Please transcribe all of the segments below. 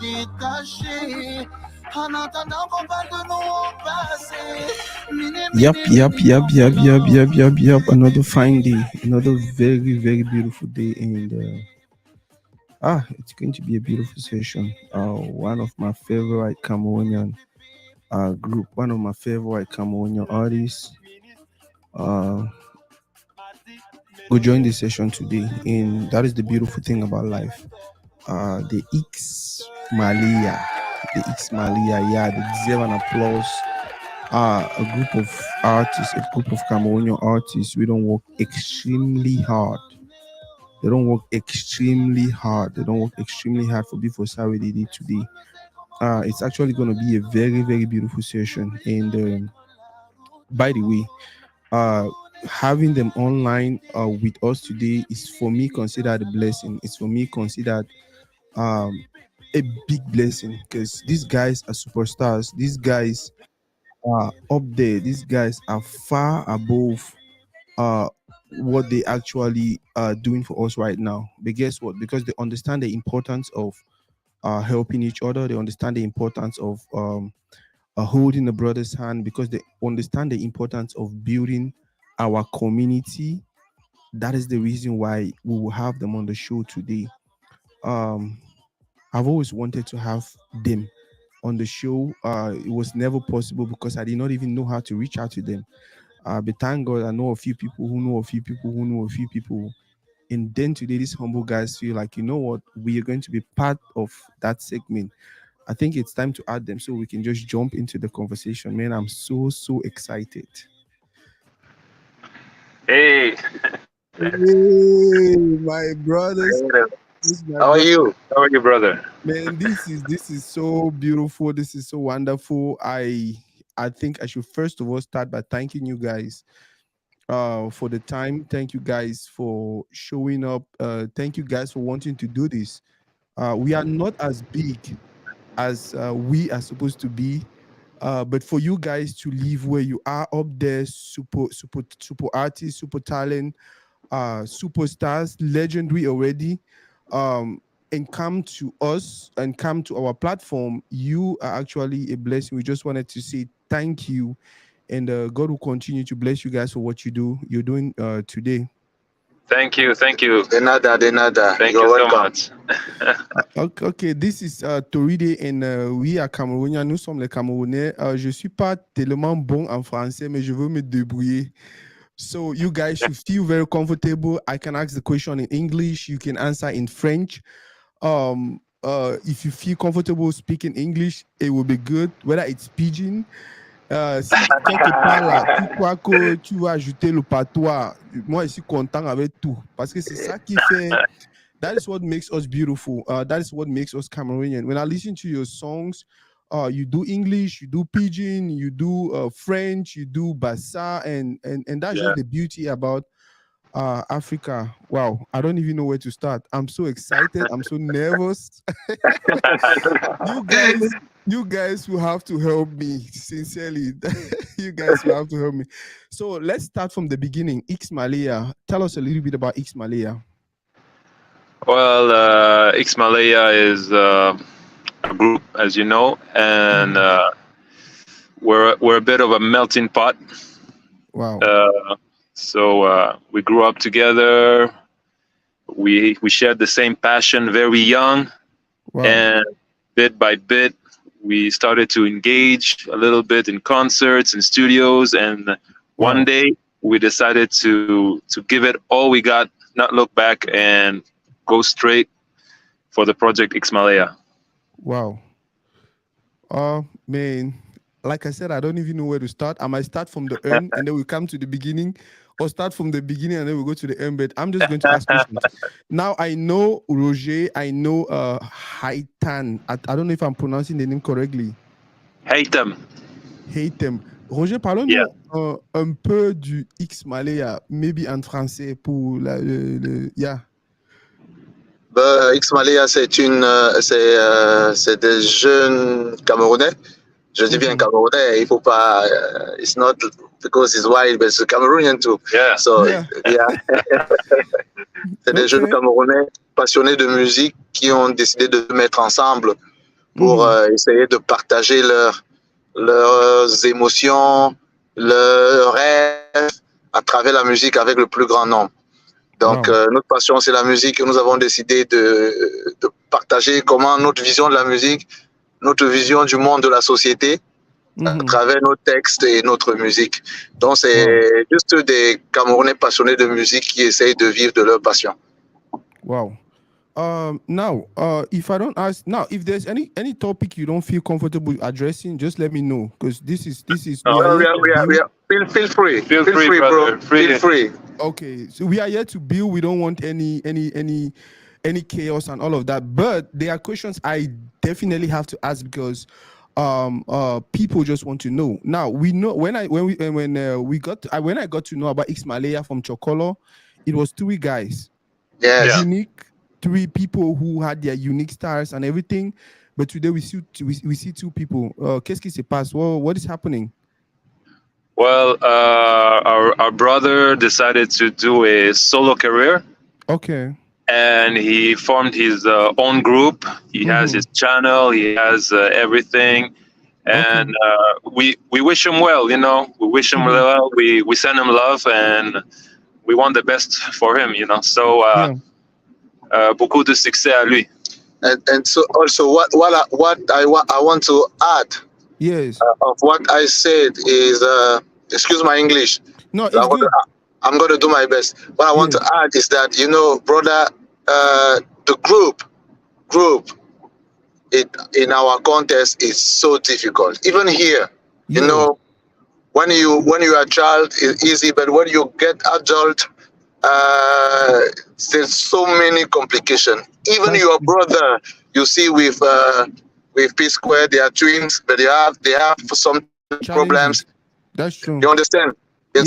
Yep. Another fine day, another very, very beautiful day, and it's going to be a beautiful session. One of my favorite Cameroonian group, one of my favorite Cameroonian artists, uh, go join this session today, and that is the beautiful thing about life. The X-Maleya, yeah, they deserve an applause. A group of artists, a group of Cameroonian artists, we don't work extremely hard. They don't work extremely hard. They don't work extremely hard for before Saturday they did today. It's actually going to be a very, very beautiful session. And by the way, uh, having them online with us today is for me considered a blessing. It's for me considered um, a big blessing because these guys are superstars. These guys are up there. These guys are far above uh what they actually are doing for us right now. But guess what? Because they understand the importance of helping each other, they understand the importance of holding a brother's hand, because they understand the importance of building our community. That is the reason why we will have them on the show today. um I've always wanted to have them on the show. It was never possible because I did not even know how to reach out to them. But thank God I know a few people who know a few people who know a few people. And then today, these humble guys feel like, you know what, we are going to be part of that segment. I think it's time to add them so we can just jump into the conversation. Man, I'm so excited. Hey, Hey, my brothers. This my how are brother. you? How are you, brother? Man, this is so beautiful. This is so wonderful. I think I should first of all start by thanking you guys for the time. Thank you guys for showing up. Thank you guys for wanting to do this. We are not as big as we are supposed to be. But for you guys to live where you are up there, super artists, super talent, superstars, legendary already, um, and come to us and come to our platform, you are actually a blessing. We just wanted to say thank you, and God will continue to bless you guys for what you're doing today. Thank you, De nada. thank You're you so welcome. much. Ok, this is Toridey and oui, à Camerounais, nous sommes les Camerounais. Je suis pas tellement bon en français, mais je veux me débrouiller. So you guys should feel very comfortable. I can ask the question in English. You can answer in French. If you feel comfortable speaking English, it will be good. Whether it's pidgin. Si quelque part là, tu crois que tu vas ajouter le patois, moi je suis content avec tout. Parce que c'est ça qui fait. That is what makes us beautiful. That is what makes us Cameroonian. When I listen to your songs, you do English, you do pidgin, you do French, you do bassa, and that's Yeah. just the beauty about Africa. Wow, I don't even know where to start. I'm so excited. I'm so nervous. You guys will have to help me, sincerely. You guys will have to help me. So let's start from the beginning. X-Maleya, tell us a little bit about X-Maleya. Well, X-Maleya is a group, as you know, and we're a bit of a melting pot. Wow. So we grew up together. We shared the same passion very young, Wow. and bit by bit, we started to engage a little bit in concerts and studios. And one day, we decided to give it all we got, not look back, and go straight for the project X-Maleya. Wow. Man, like I said, I don't even know where to start. I might start from the end and then we come to the beginning, or start from the beginning and then we go to the end. But I'm just going to ask questions. Now I know Roger, I know Haitan. I don't know if I'm pronouncing the name correctly. Haitem. Roger, parlons-nous un peu du X-Maleya, maybe en français pour yeah. X-Maleya, c'est des jeunes Camerounais. Je dis bien Camerounais, il faut pas. It's not because it's white, but it's Cameroonian too. Yeah. So, yeah. C'est des jeunes Camerounais passionnés de musique qui ont décidé de se mettre ensemble pour essayer de partager leurs émotions, leurs rêves à travers la musique avec le plus grand nombre. Donc, notre passion, c'est la musique et nous avons décidé de partager comment notre vision de la musique, notre vision du monde, de la société, à travers nos textes et notre musique. Donc, c'est juste des Camerounais passionnés de musique qui essayent de vivre de leur passion. Wow. Now, if I don't ask now, if there's any topic you don't feel comfortable addressing, just let me know, because this is Feel free, bro. Feel free. Okay, so we are here to build. We don't want any chaos and all of that. But there are questions I definitely have to ask because people just want to know. Now we know when I got to know about X-Maleya from Chokolo, it was 3 guys. Yes. Unique 3 people who had their unique styles and everything. But today we see 2 people. Qu'est-ce qui se passe? What is happening? Well, our brother decided to do a solo career. Okay. And he formed his own group. He has his channel. He has everything. And we wish him well, you know. We wish him well. We send him love, and we want the best for him, you know. So, beaucoup de succès à lui. And so also what I want to add. Yes. Of what I said is, excuse my English. No, it's good. I'm going to do my best. What I want to add is that, you know, brother, the group in our contest is so difficult. Even here, you know, when you are a child, it's easy, but when you get adult, there's so many complications. Even your brother, you see with P Square, they are twins, but they have some problems. That's true. You understand? And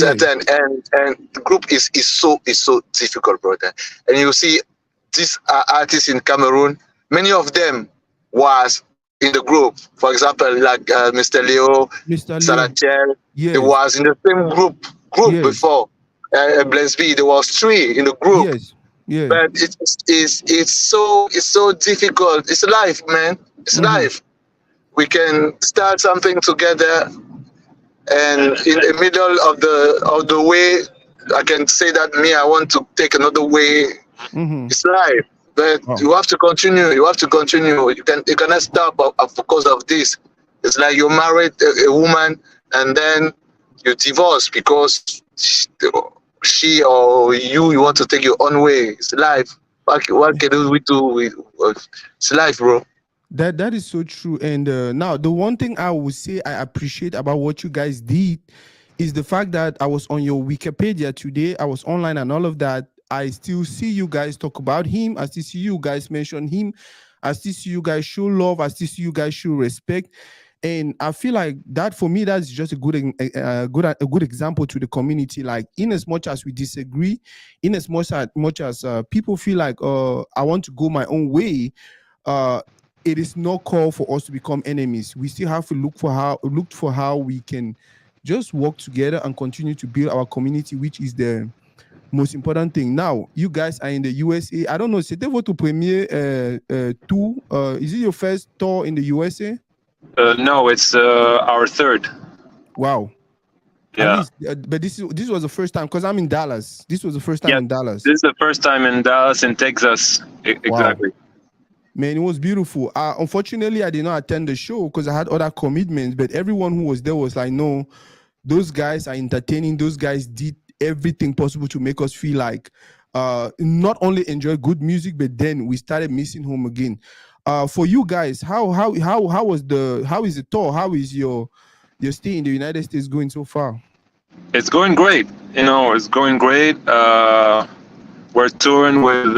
the group is so difficult, brother. And you see these artists in Cameroon, many of them was in the group. For example, like Mr. Leo, Salatiel, they was in the same group before. Blaise B, there was 3 in the group. Yes. But it's so difficult. It's life, man. It's life. We can start something together, and in the middle of the way, I can say that I want to take another way. It's life, but you have to continue. You cannot stop because of this. It's like you married a woman and then you divorce because she or you want to take your own way. It's life. What can we do? It's life, bro. That is so true. And now the one thing I would say I appreciate about what you guys did is the fact that I was on your Wikipedia today. I was online and all of that. I still see you guys talk about him. I still see you guys mention him. I still see you guys show love. I still see you guys show respect. And I feel like that for me, that's just a good example to the community. Like, in as much as we disagree, in as much as people feel like, I want to go my own way, it is not call for us to become enemies. We still have to look for how we can just work together and continue to build our community, which is the most important thing. Now, you guys are in the USA. I don't know, c'était votre premier tour? Is it your first tour in the USA? No, it's our 3rd. Wow. Yeah. But this was the first time, because I'm in Dallas. This was the first time in Dallas. This is the first time in Dallas, in Texas. Exactly. Wow. Man, it was beautiful. Unfortunately, I did not attend the show because I had other commitments, but everyone who was there was like, no, those guys are entertaining. Those guys did everything possible to make us feel like not only enjoy good music, but then we started missing home again. For you guys, how is the tour? How is your stay in the United States going so far? It's going great. You know, it's going great. We're touring with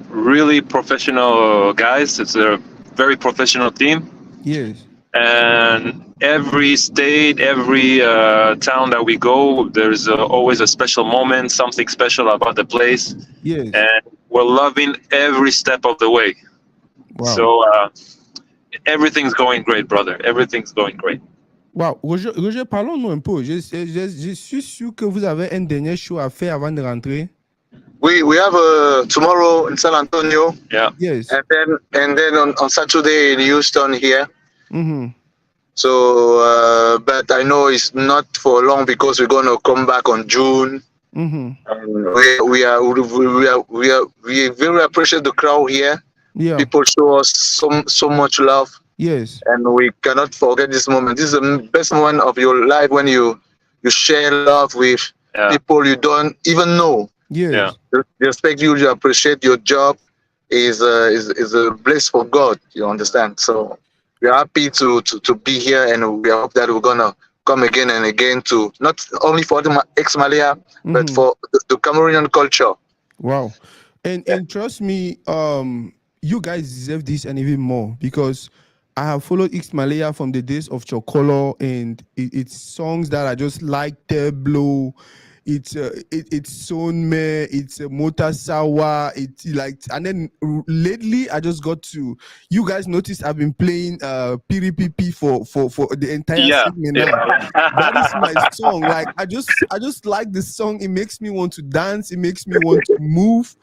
really professional guys. It's a very professional team. Yes. And every state, every town that we go, there's always a special moment, something special about the place. Yes. And we're loving every step of the way. Wow. So everything's going great, brother. Everything's going great. Wow. Roger, parlons-nous un peu. Je suis sûr que vous avez un dernier show à faire avant de rentrer. we have tomorrow in San Antonio. Yeah. Yes. And then on Saturday in Houston here. Mm-hmm. So, but I know it's not for long because we're gonna come back on June. Mm-hmm. And we very appreciate the crowd here. Yeah. People show us so much love, Yes. and we cannot forget this moment. This is the best moment of your life when you share love with people you don't even know. Yes. They respect you. You appreciate your job. Is a bliss for God. You understand? So we're happy to be here, and we hope that we're gonna come again and again to not only for the X-Maleya, but for the Cameroonian culture. Wow. And trust me, you guys deserve this and even more, because I have followed X-Maleya from the days of Chokolo, and it's songs that I just like. Teblo, it's Sonme, it's Mota Sawa, it's like, and then lately I just got to, you guys noticed I've been playing Piri Pipi for the entire segment now. That is my song. Like I just like the song. It makes me want to dance, it makes me want to move.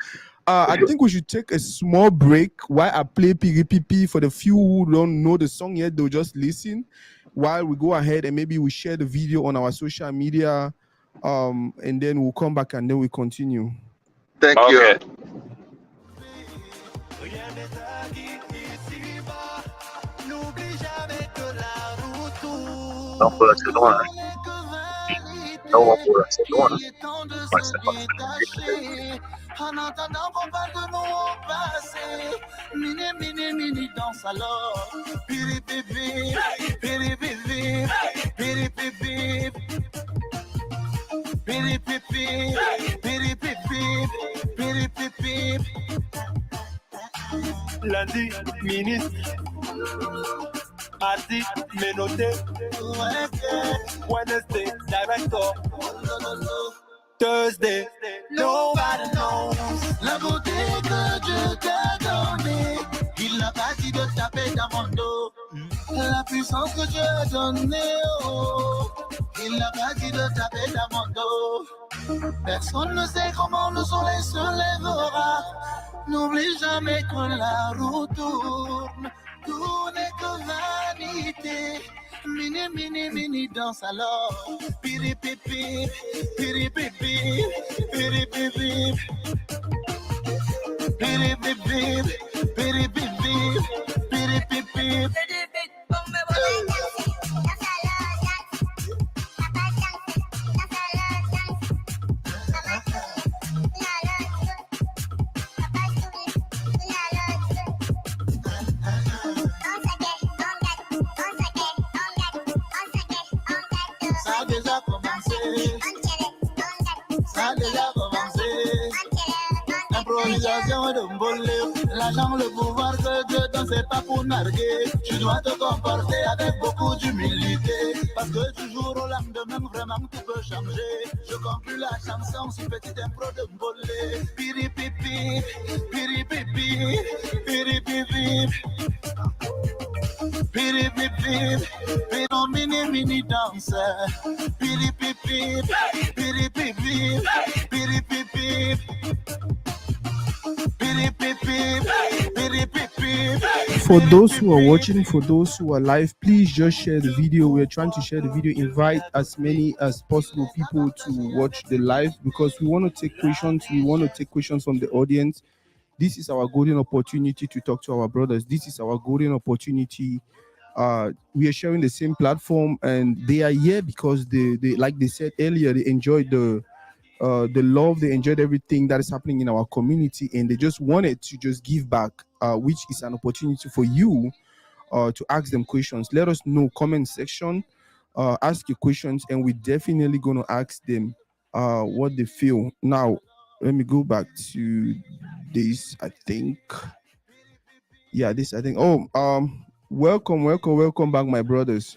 I think we should take a small break while I play Piri Pipi. For the few who don't know the song yet, they'll just listen while we go ahead, and maybe we share the video on our social media, and then we'll come back and then we continue. Thank you. En attendant qu'on parle de mon passé, mini danse alors. Piri pipi, piri pipi, piri pipi, piri pipi, piri pipi, piri pipi. Lundi, ministre. Mardi, Menoté. Wednesday, director. Thursday, nobody knows la beauté que Dieu t'a donnée. Il n'a pas dit de taper dans mon dos. La puissance que Dieu a donnée, oh. Il n'a pas dit de taper dans mon dos. Personne ne sait comment le soleil se lèvera. N'oublie jamais que la roue tourne. Tout n'est que vanité. Mini danse alors. Piri pipi, piri pipi, piri pipi, piri pipi, piri pipi, piri pipi. L'improvisation de Mbolé, l'argent, le pouvoir que Dieu donne, c'est pas pour narguer. Tu dois te comporter avec beaucoup d'humilité, parce que du jour au lendemain, vraiment tout peut changer. Je conclue la chanson sur petite impro de Mbolé. Piri pipi, piri pipi, piri pipi, piri pipi, piri mini danse. Piri pipi, piri pipi, piri pipi. For those who are watching, for those who are live, please just share the video. We're trying to share the video, invite as many as possible people to watch the live, because we want to take questions. We want to take questions from the audience. This is our golden opportunity to talk to our brothers. This is our golden opportunity. We are sharing the same platform, and they are here because they like they said earlier, they enjoyed the love, they enjoyed everything that is happening in our community, and they just wanted to just give back, which is an opportunity for you to ask them questions. Let us know, comment section, ask your questions, and we're definitely going to ask them what they feel. Now, let me go back to this, I think. Yeah, this, I think. Welcome back, my brothers.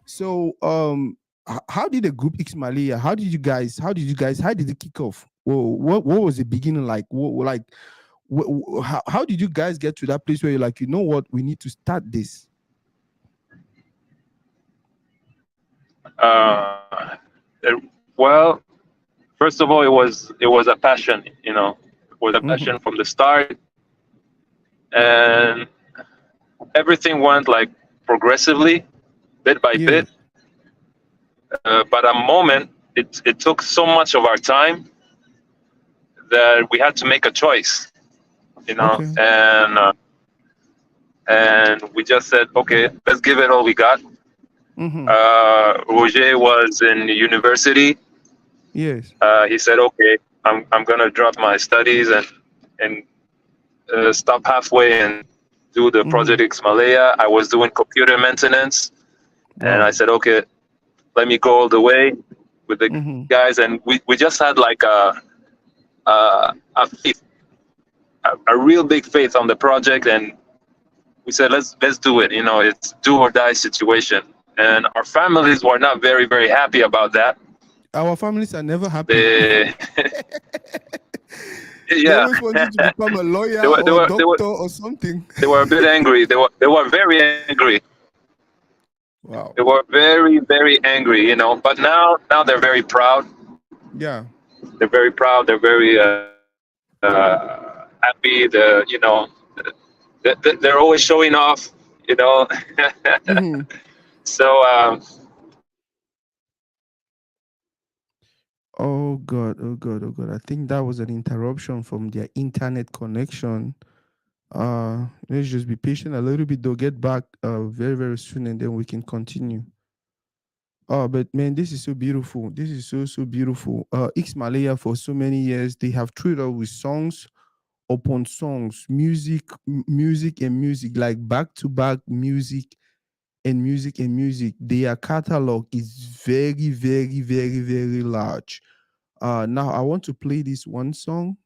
So, how did the group X-Maleya, how did it kick off? What was the beginning like? How did you guys get to that place where you're like, you know what, we need to start this? Well, first of all, it was a passion. It was a passion from the start, and everything went like progressively, bit by Yeah. bit. But a moment, it took so much of our time that we had to make a choice. Okay. And we just said, okay, let's give it all we got. Mm-hmm. Roger was in university. Yes. He said, okay, I'm gonna drop my studies and stop halfway and do the project X-Maleya. I was doing computer maintenance, and I Wow. said, okay, let me go all the way with the guys, and we just had like a faith, a real big faith on the project, and we said let's do it. It's do or die situation, and our families were not very very happy about that. Our families are never happy. They, They yeah, always want you to become a lawyer they were they or a were they were doctor or something. they were a bit angry. They were very angry. Wow. They were very very angry. But now they're very proud. Yeah. They're very proud. They're very happy. They're always showing off. So Oh God, oh God, oh God. I think that was an interruption from their internet connection. Let's just be patient a little bit. They'll get back very, very soon and then we can continue. Oh, but man, this is so beautiful. This is so beautiful. X-Maleya for so many years, they have treated us with songs upon songs, music and music, like back to back music and music and music. Their catalog is very, very, very, very large. Now I want to play this one song.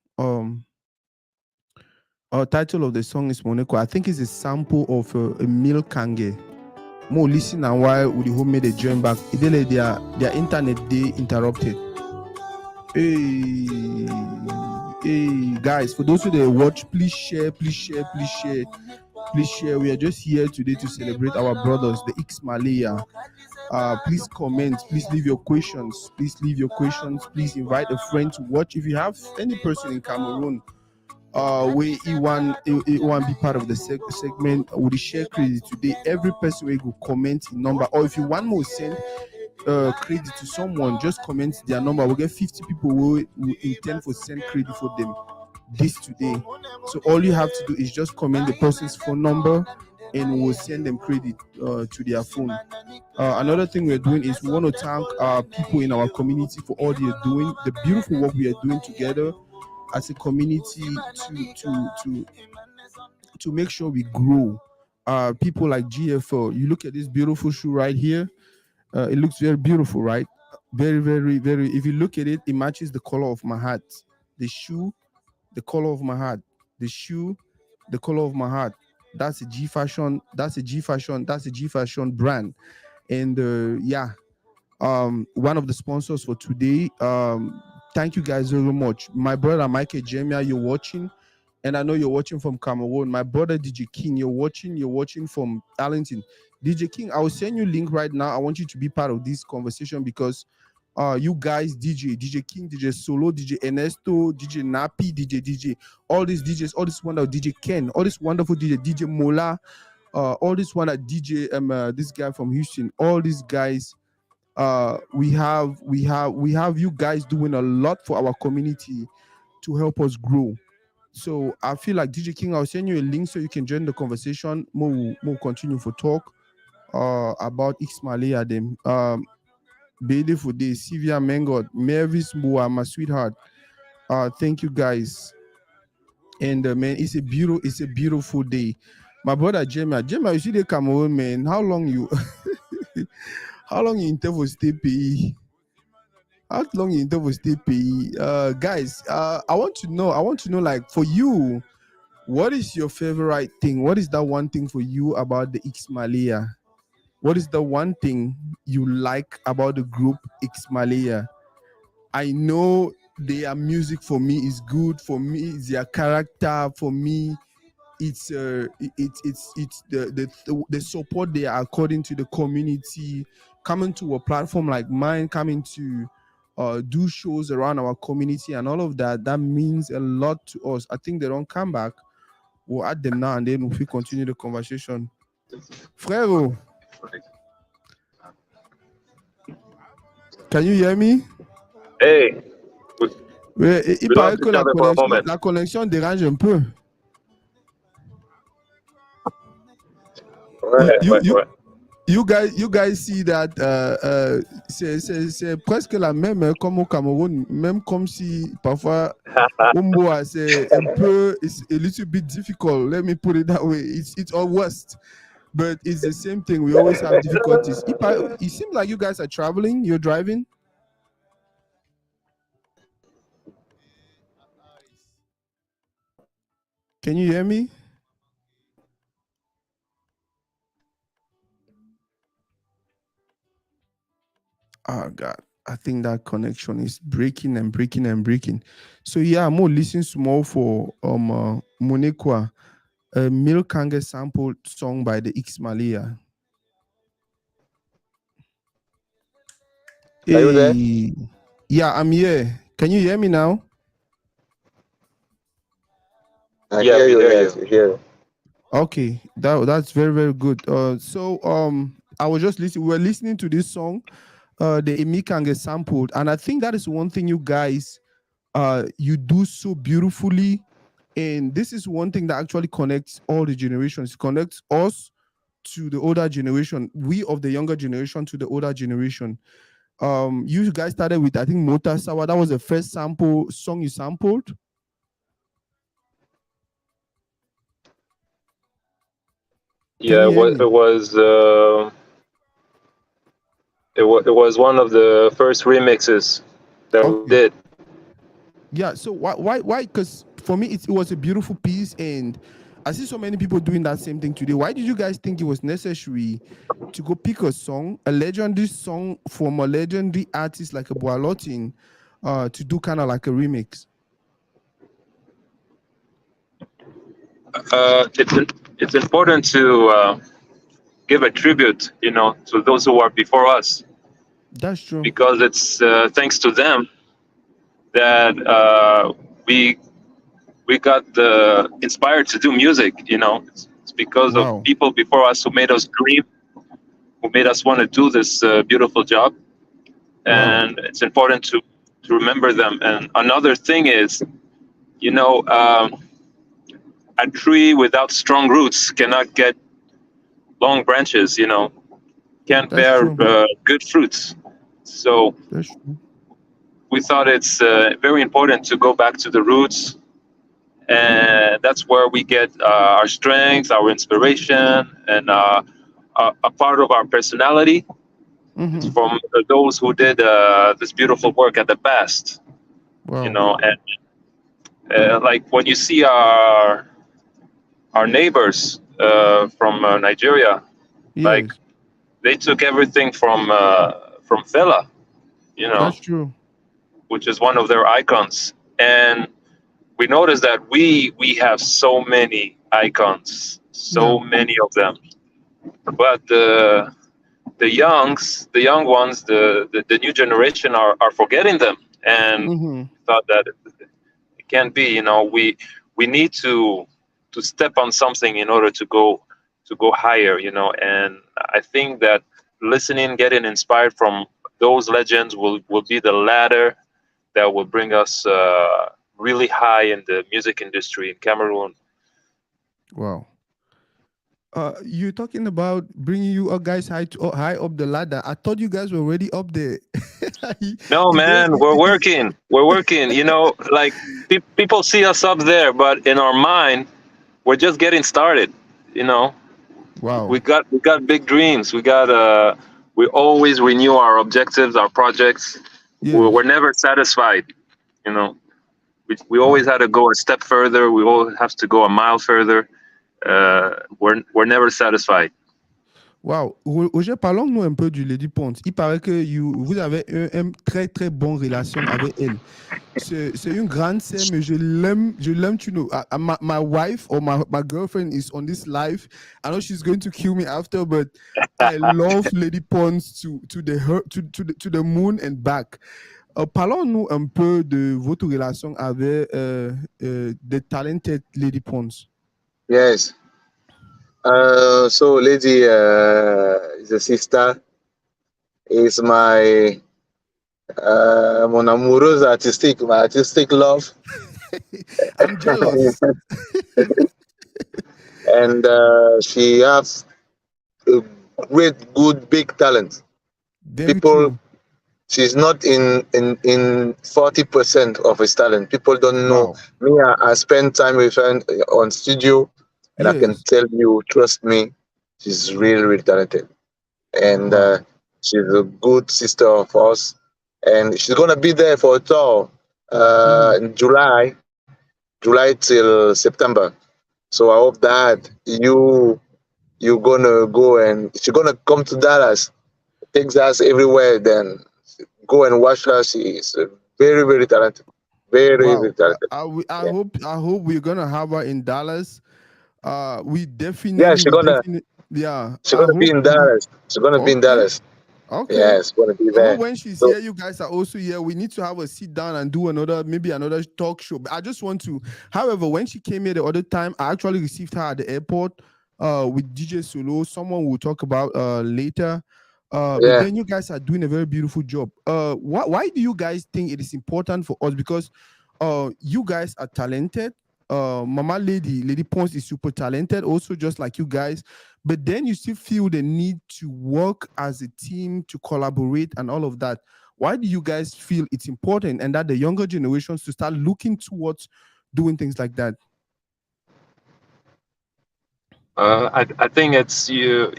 Title of the song is Moneko. I think it's a sample of Emil Kange. More listen and why would you made a join back? Their internet they interrupted. Hey guys, for those who they watch, please share. We are just here today to celebrate our brothers, the X-Maleya. Please comment, please leave your questions, please invite a friend to watch. If you have any person in Cameroon where you want be part of the segment with the share credit today, every person will comment in number, or if you want more send credit to someone, just comment their number. We'll get 50 people who intend for send credit for them this today. So all you have to do is just comment the person's phone number and we'll send them credit to their phone. Another thing we're doing is we want to thank people in our community for all they're doing, the beautiful work we are doing together as a community to make sure we grow. People like GFO, you look at this beautiful shoe right here. It looks very beautiful, right? Very, very, very. If you look at it, it matches the color of my hat. The shoe, the color of my hat. The shoe, the color of my hat. That's a G Fashion. That's a G Fashion brand. And one of the sponsors for today. Thank you guys very much. My brother Michael Jemia, you're watching. And I know you're watching from Cameroon. My brother DJ King, you're watching from Arlington. DJ King, I will send you a link right now. I want you to be part of this conversation because you guys, DJ King, DJ Solo, DJ Ernesto, DJ Nappy, DJ, all these DJs, all this wonderful DJ Ken, all this wonderful DJ Mola, all this one at DJ this guy from Houston, all these guys. We have you guys doing a lot for our community to help us grow. So I feel like DJ King, I'll send you a link so you can join the conversation. More continue for talk about X-Maleya them. Beautiful day, Sylvia Mengot, Mervis Mbua, my sweetheart. Thank you guys. And man, it's a beautiful day. My brother Gemma, you see the Cameroon, man. How long you intend for stay pay? How long you intend for stay pay? Guys, I want to know, like, for you, what is your favorite thing? What is that one thing for you about the X-Maleya? What is the one thing you like about the group X-Maleya? I know their music for me is good. For me, it's their character. For me, it's the support they are according to the community. Coming to a platform like mine, coming to do shows around our community and all of that. That means a lot to us. I think they don't come back. We'll add them now and then if we continue the conversation. Frérot, can you hear me? Hey, Ouais, il we paraît lost que each other for a moment. la connexion dérange un peu. Ouais, ouais, ouais. You guys see that c'est presque la même hein, comme au Cameroun, même comme si parfois Umboa c'est un peu, it's a little bit difficult. Let me put it that way. It's all worst, but it's the same thing. We always have difficulties. It seems like you guys are traveling. You're driving. Can you hear me? Oh God, I think that connection is breaking and breaking and breaking. So yeah, I'm more listening small for Monekwa, a Milkange sample song by the X-Maleya. Are you there? Yeah, I'm here. Can you hear me now? I hear you. Yes, I hear you. Okay, that's very very good. So I was just listening. We were listening to this song, the Emikange sampled, and I think that is one thing you guys, you do so beautifully, and this is one thing that actually connects all the generations. It connects us to the older generation, we of the younger generation to the older generation. You guys started with I think Mota Sawa. That was the first sample song you sampled. Yeah, it was one of the first remixes that we did. Yeah, so why? Because for me, it was a beautiful piece, and I see so many people doing that same thing today. Why did you guys think it was necessary to go pick a song, a legendary song from a legendary artist like a Boalotin, to do kind of like a remix? It's important to give a tribute, to those who are before us. That's true. Because it's thanks to them that we got inspired to do music. It's because of people before us who made us dream, who made us want to do this beautiful job, and it's important to remember them. And another thing is, a tree without strong roots cannot get long branches. Can't bear good fruits. So we thought it's very important to go back to the roots, and that's where we get our strength, our inspiration, and a part of our personality. It's from those who did this beautiful work at the past. And like when you see our neighbors from Nigeria, like they took everything from Fela, That's true. which is one of their icons. And we noticed that we have so many icons, many of them. But the young ones, the new generation are forgetting them. And thought that it can't be, we need to step on something in order to go higher, and I think that listening, getting inspired from those legends will be the ladder that will bring us really high in the music industry in Cameroon. Wow. You're talking about bringing you guys high up the ladder. I thought you guys were already up there. No, man, we're working. Like people see us up there, but in our mind, we're just getting started. Wow. We got big dreams. We always renew our objectives, our projects. We're never satisfied. We always had to go a step further. We always have to go a mile further. We're never satisfied. Wow. Roger, parlons-nous un peu du Lady Ponce. Il paraît que vous avez une très très bonne relation avec elle. C'est une grande sœur, mais je l'aime, tu know. My wife or my girlfriend is on this live. I know she's going to kill me after, but I love Lady Ponce to the moon and back. Parlons-nous un peu de votre relation avec The Talented Lady Pons. Yes. So Lady is a sister. Is my mon amoureuse artistique, my artistic love. I'm jealous. And she has a great, good, big talent. Very People, true. she's not in 40% of his talent. People don't know. Wow. Me, I spend time with her on studio, and I can Yes. tell you, trust me, she's really, really talented. And Wow. she's a good sister of ours. And she's gonna be there for a tour in July till September. So I hope that you're gonna go, and she's gonna come to Dallas, Texas, everywhere. Then go and watch her. She is very, very talented. Very, very Wow. talented. I Yeah, hope we're gonna have her in Dallas. We yeah, definitely, yeah. she's gonna be in Dallas. She's gonna be in Okay. Dallas. Okay. Yeah, she's gonna be I hope there. when she's So here, you guys are also here. We need to have a sit down and do maybe another talk show. But I just want to, however, when she came here the other time, I actually received her at the airport with DJ Solo. Someone we'll talk about later. But yeah, then you guys are doing a very beautiful job. Why do you guys think it is important for us? Because you guys are talented. Mama Lady Ponce is super talented, also just like you guys. But then you still feel the need to work as a team, to collaborate and all of that. Why do you guys feel it's important and that the younger generations to start looking towards doing things like that? I think it's you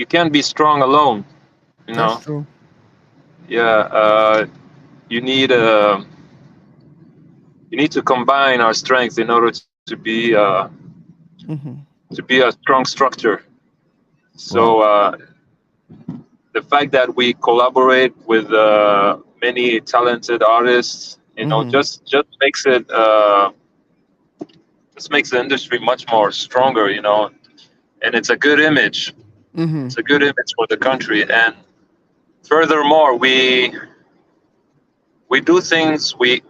can't be strong alone, you That's know. true. Yeah, you need to combine our strengths in order to be a strong structure. So Wow. the fact that we collaborate with many talented artists, just makes it just makes the industry much more stronger, and it's a good image. It's a good image for the country. And furthermore, we do things, we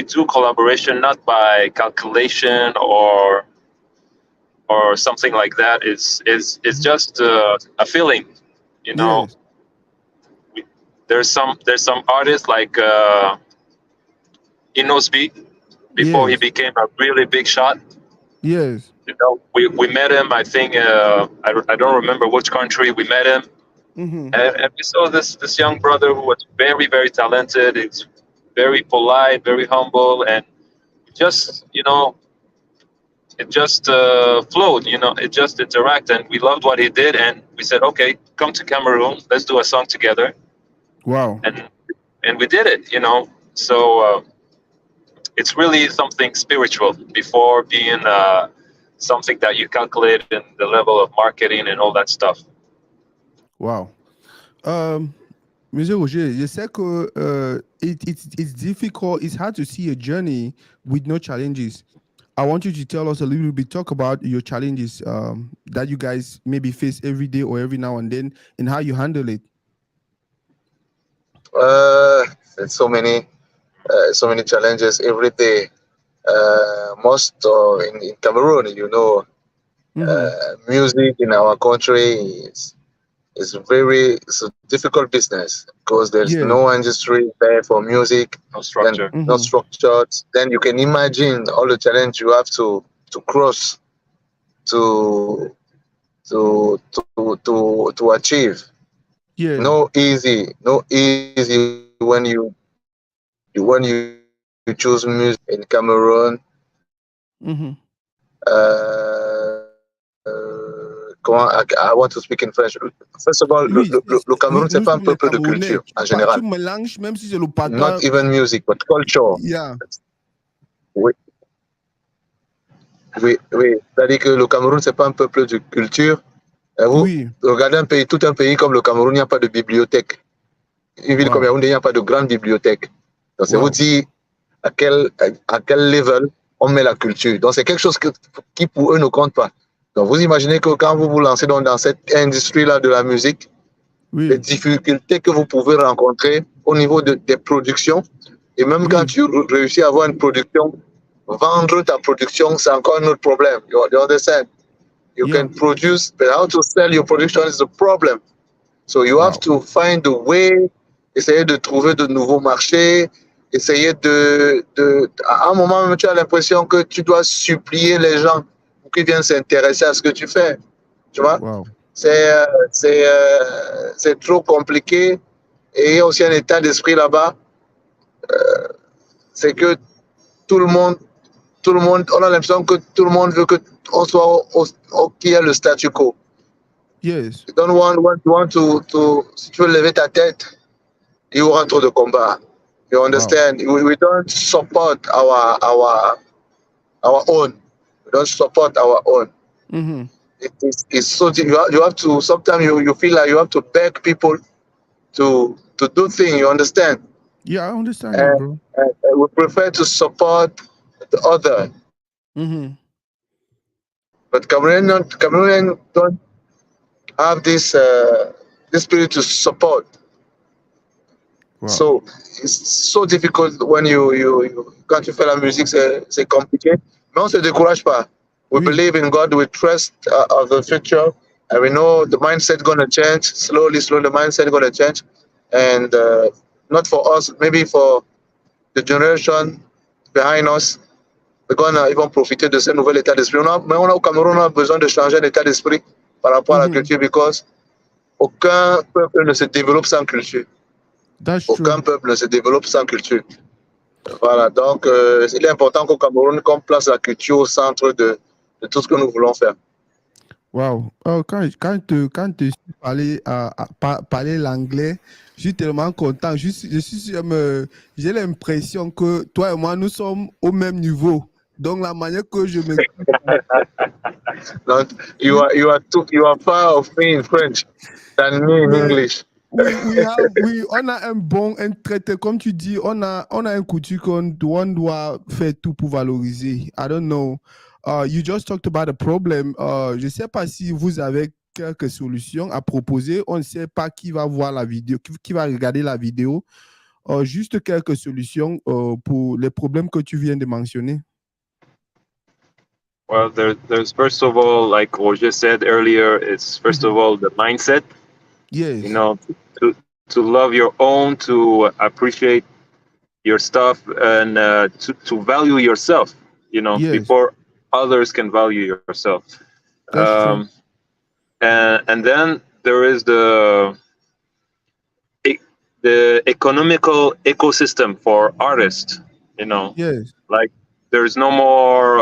do collaboration not by calculation or something like that. It's just a feeling, Yes. there's some artists like Inosby before he Yes. became a really big shot. Yes. We met him. I think I don't remember which country we met him, and we saw this young brother who was very, very talented. He's very polite, very humble, and just it just flowed. It just interacted, and we loved what he did, and we said, okay, come to Cameroon, let's do a song together. Wow. And we did it. So it's really something spiritual before being something that you calculate in the level of marketing and all that stuff. Wow. Monsieur Roger, je sais que it's difficult, it's hard to see a journey with no challenges. I want you to tell us a little bit, talk about your challenges that you guys maybe face every day or every now and then, and how you handle it. there's so many challenges every day. Most in Cameroon, music in our country is it's a difficult business because there's no industry there for music, no structure, no structured. Then you can imagine all the challenge you have to cross to achieve. Yeah. No easy when you choose music in Cameroon. I want to speak in French. First of all, le Cameroun, c'est pas un peuple de culture en général. Tu mélanges, même si c'est le patron. Not even music, but culture. Yeah. Oui. C'est-à-dire que le Cameroun, c'est pas un peuple de culture. Vous regardez tout un pays comme le Cameroun, il n'y a pas de bibliothèque. Une ville comme Yaoundé, il n'y a pas de grande bibliothèque. Donc, c'est vous dire à quel level on met la culture. Donc, c'est quelque chose qui pour eux ne compte pas. Donc, vous imaginez que quand vous vous lancez dans cette industrie-là de la musique, les difficultés que vous pouvez rencontrer au niveau des productions, Et même quand tu réussis à avoir une production, vendre ta production, c'est encore un autre problème. You understand? You Yeah. can produce, but how to sell your production is the problem. So you have Wow. to find a way, essayer de trouver de nouveaux marchés, essayer à un moment même, tu as l'impression que tu dois supplier les gens pour qu'ils viennent s'intéresser à ce que tu fais. Tu vois? Wow. C'est trop compliqué. Et il y a aussi un état d'esprit là-bas. C'est que tout le monde, on a l'impression que tout le monde veut qu'on soit qu'il y ait le statu quo. Yes. You don't want to, si tu veux lever ta tête, il y aura trop de combats. You understand? Wow. We don't support our own. We don't support our own. Mm-hmm. It's so you have to, sometimes you feel like you have to beg people to do things. You understand? Yeah, I understand that, bro. And we prefer to support the other. Mm-hmm. But Cameroonian don't have this spirit to support. Wow. So it's so difficult when quand tu fais la musique, c'est compliqué. Mais on se décourage pas. We Oui. believe in God. We trust of the future, and we know the mindset gonna change slowly. The mindset gonna change, and not for us, maybe for the generation behind us. We're gonna even profiter de ce nouvel état d'esprit. Mais on a au Cameroun, on a besoin de changer d'état d'esprit par rapport à la culture, because aucun peuple ne se développe sans culture. That's Aucun true. peuple ne se développe sans culture. Voilà, donc il est important qu'au Cameroun, qu'on place la culture au centre de tout ce que nous voulons faire. Wow. Quand tu parler, parler l'anglais, je suis tellement content. J'ai l'impression que toi et moi, nous sommes au même niveau. Donc, la manière que je me... Donc, you are far of me in French than me in Mais English. on a un traité, comme tu dis, on a un coutume qu'on doit faire tout pour valoriser. I don't know. You just talked about a problem. Je ne sais pas si vous avez quelques solutions à proposer. On ne sait pas qui va voir la vidéo, qui va regarder la vidéo. Juste quelques solutions pour les problèmes que tu viens de mentionner. Well, there's first of all, like Roger said earlier, it's first of all the mindset. Yes. You know, to love your own, to appreciate your stuff, and to value yourself. You know, Yes. before others can value yourself. That's true. And then there is the economical ecosystem for artists. You know, Yes. like there's no more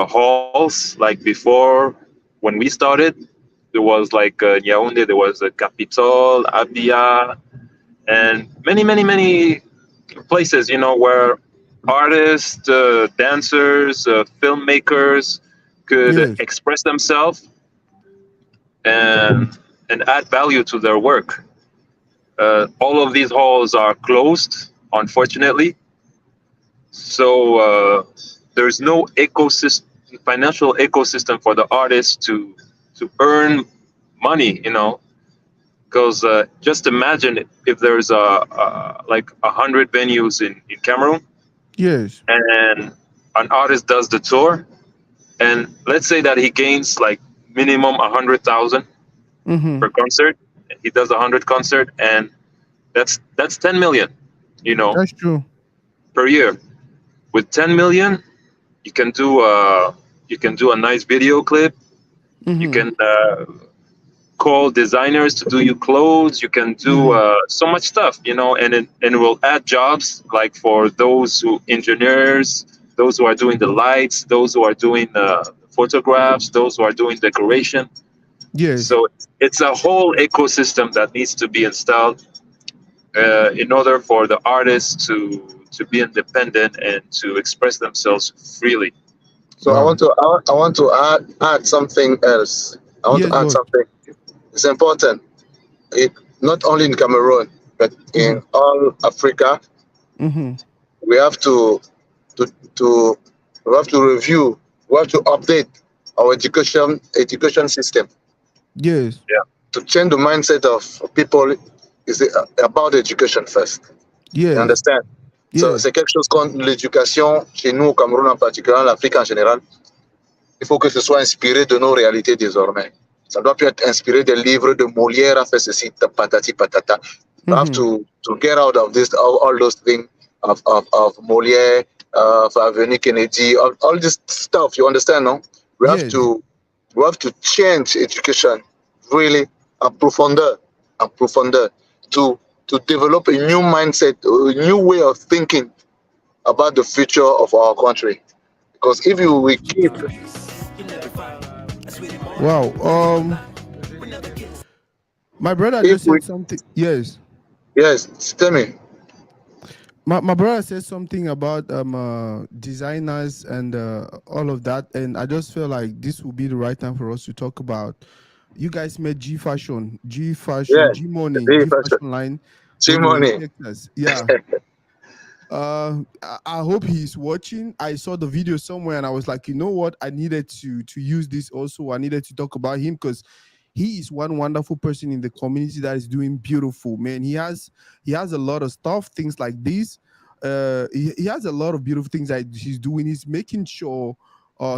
halls like before. When we started, there was like Yaoundé, there was a Capitol, Abia, and many places, you know, where artists, dancers, filmmakers could Yes. express themselves and add value to their work. All of these halls are closed, unfortunately. So there's no financial ecosystem for the artists to earn money, you know, because just imagine if there's like 100 venues in Cameroon. Yes. And an artist does the tour, and let's say that he gains like minimum 100,000 per concert. He does 100 concert, and that's 10 million, you know, That's true. per year. With 10 million, you can do a nice video clip. You can call designers to do you clothes. You can do so much stuff, you know, and it will add jobs, like for those engineers, those who are doing the lights, those who are doing photographs, those who are doing decoration. Yes. So it's a whole ecosystem that needs to be installed in order for the artists to be independent and to express themselves freely. So Wow. I want to add something else. I want Yes, to add boss. something. It's important. Not only in Cameroon, but in all Africa, we have to review, we have to update our education system. Yes. To change the mindset of people is about education first. You Yes. understand? Yeah. C'est quelque chose contre l'éducation chez nous au Cameroun en particulier, en Afrique en général. Il faut que ce soit inspiré de nos réalités désormais. Ça doit plus être inspiré des livres de Molière, a fait ceci, patati patata. You have to get out of this, all those things of Molière, of Avenue Kennedy, all this stuff. You understand, no? We have Yes. to change education really en profondeur to develop a new mindset, a new way of thinking about the future of our country. Because if we keep Wow. My brother if just we said something. Yes. yes, tell me. My brother said something about designers and all of that, and I just feel like this will be the right time for us to talk about. You guys met G Fashion, Yeah, G Money, the G person. Fashion line when we were in Money. Texas. Yeah. I hope he's watching. I saw the video somewhere and I was like, you know what? I needed to use this also. I needed to talk about him because he is one wonderful person in the community that is doing beautiful, man. He has a lot of stuff, things like this. He has a lot of beautiful things that he's doing. He's making sure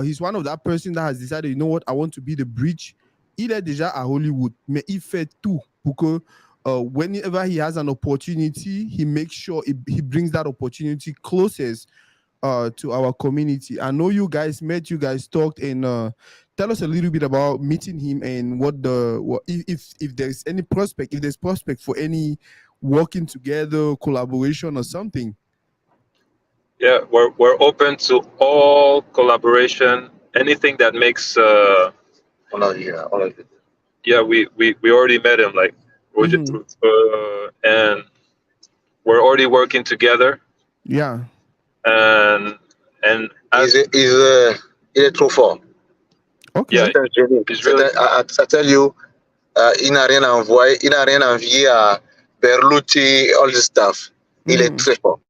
he's one of that person that has decided, you know what, I want to be the bridge. Il est déjà à Hollywood, mais il fait tout pour que whenever he has an opportunity, he makes sure he brings that opportunity closest to our community. I know you guys met, you guys talked, and tell us a little bit about meeting him and what if there's any prospect, if there's prospect for any working together, collaboration or something. Yeah, we're open to all collaboration, anything that makes. Yeah, we already met him, like, and we're already working together. Yeah. And as Il est trop fort. Okay. Yeah, C'est un génie. he's really. I tell you, il n'a rien à envoyer, il n'a rien à envier à Berluti, all this stuff. Il est très fort.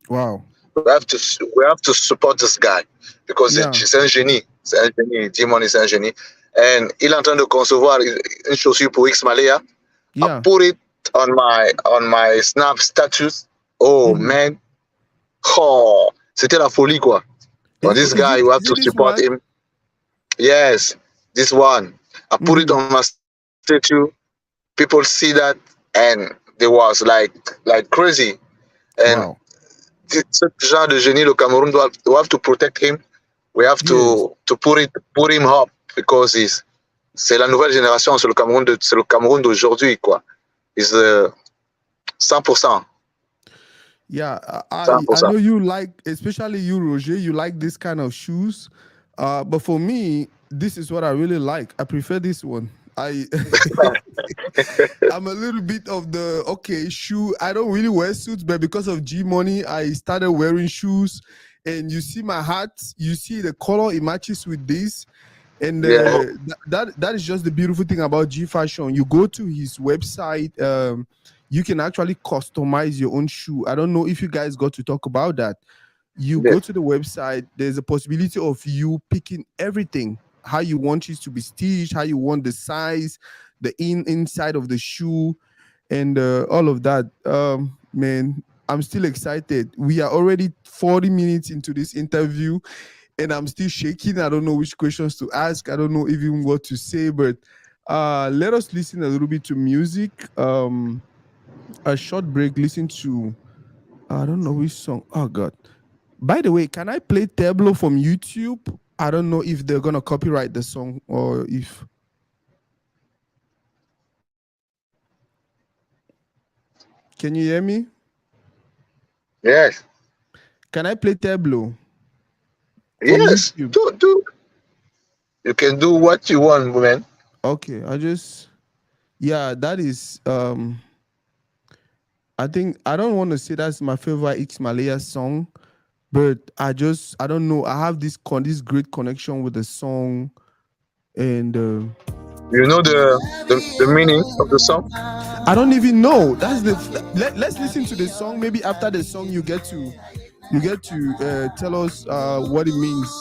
Wow. We have to support this guy because Yeah. c'est un génie. C'est un génie. Dimon c'est un génie. And il est en train de concevoir une chaussure pour X-Maleya. Yeah. I put it on my Snap status. Oh man. Oh, c'était la folie quoi. So this guy, you have to support him. Yes, this one. I put it on my statue. People see that, and they was like crazy. And wow. Ce genre de génie, le Cameroun we have to protect him. We have to put him up because c'est la nouvelle génération, c'est le Cameroun d'aujourd'hui quoi. Is 100%. Yeah, I know you like, especially you, Roger, you like this kind of shoes. But for me, this is what I really like. I prefer this one. I'm a little bit of the shoe. I don't really wear suits, but because of G Money, I started wearing shoes. And you see my hat, you see the color, it matches with this. And that is just the beautiful thing about G Fashion. You go to his website, you can actually customize your own shoe. I don't know if you guys got to talk about that. You go to the website, there's a possibility of you picking everything, how you want it to be stitched, how you want the size, the inside of the shoe, and all of that. Man, I'm still excited. We are already 40 minutes into this interview, and I'm still shaking. I don't know which questions to ask. I don't know even what to say, but let us listen a little bit to music. A short break, listen to, I don't know which song. Oh, God. By the way, can I play Tableau from YouTube? I don't know if they're going to copyright the song or if... Can you hear me? Yes. Can I play Tableau? Yes. Do. You can do what you want, man. Okay, yeah, that is... I think I don't want to say that's my favorite X-Maleya song, but I don't know. I have this great connection with the song, and you know the meaning of the song. I don't even know. That's let's listen to the song. Maybe after the song, you get to tell us what it means.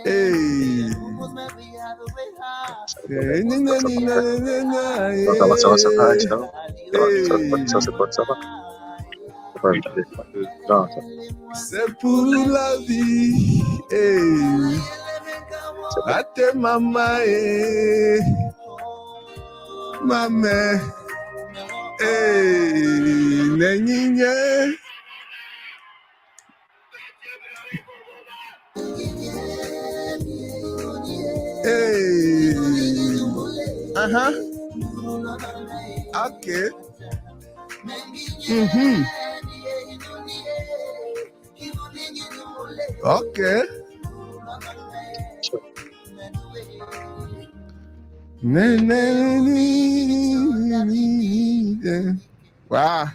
Hey. Non. C'est pour la vie. Hey. Ate mama, eh. Mama. Hey. Nenye. Hey. Okay. Okay. Wow.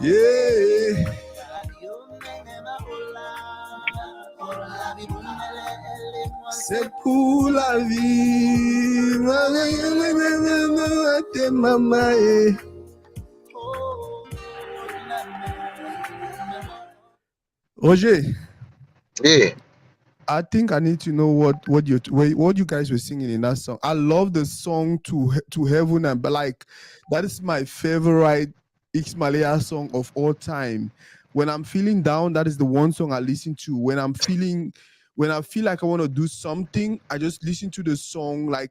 Yeah. C'est pour la vie. Mama. Roger. Yeah. I think I need to know what you guys were singing in that song. I love the song to Heaven, and but like that is my favorite X-Maleya song of all time. When I'm feeling down, that is the one song I listen to. When I feel like I want to do something, I just listen to the song. Like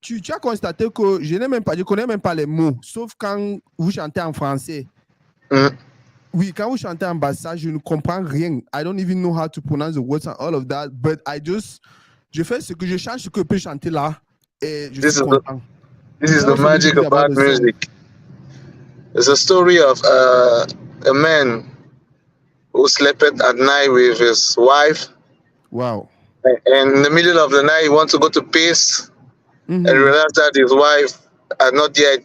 tu as constaté que je connais même pas les mots, sauf quand vous chantez en français. Oui, quand vous chantez en bassa, je ne comprends rien. I don't even know how to pronounce the words and all of that, but je fais ce que je chante, ce que je peux chanter là, et je suis content. This is the magic about music. There's a story of a man who slept at night with his wife. Wow. And in the middle of the night, he wants to go to piss, and realized that his wife had not yet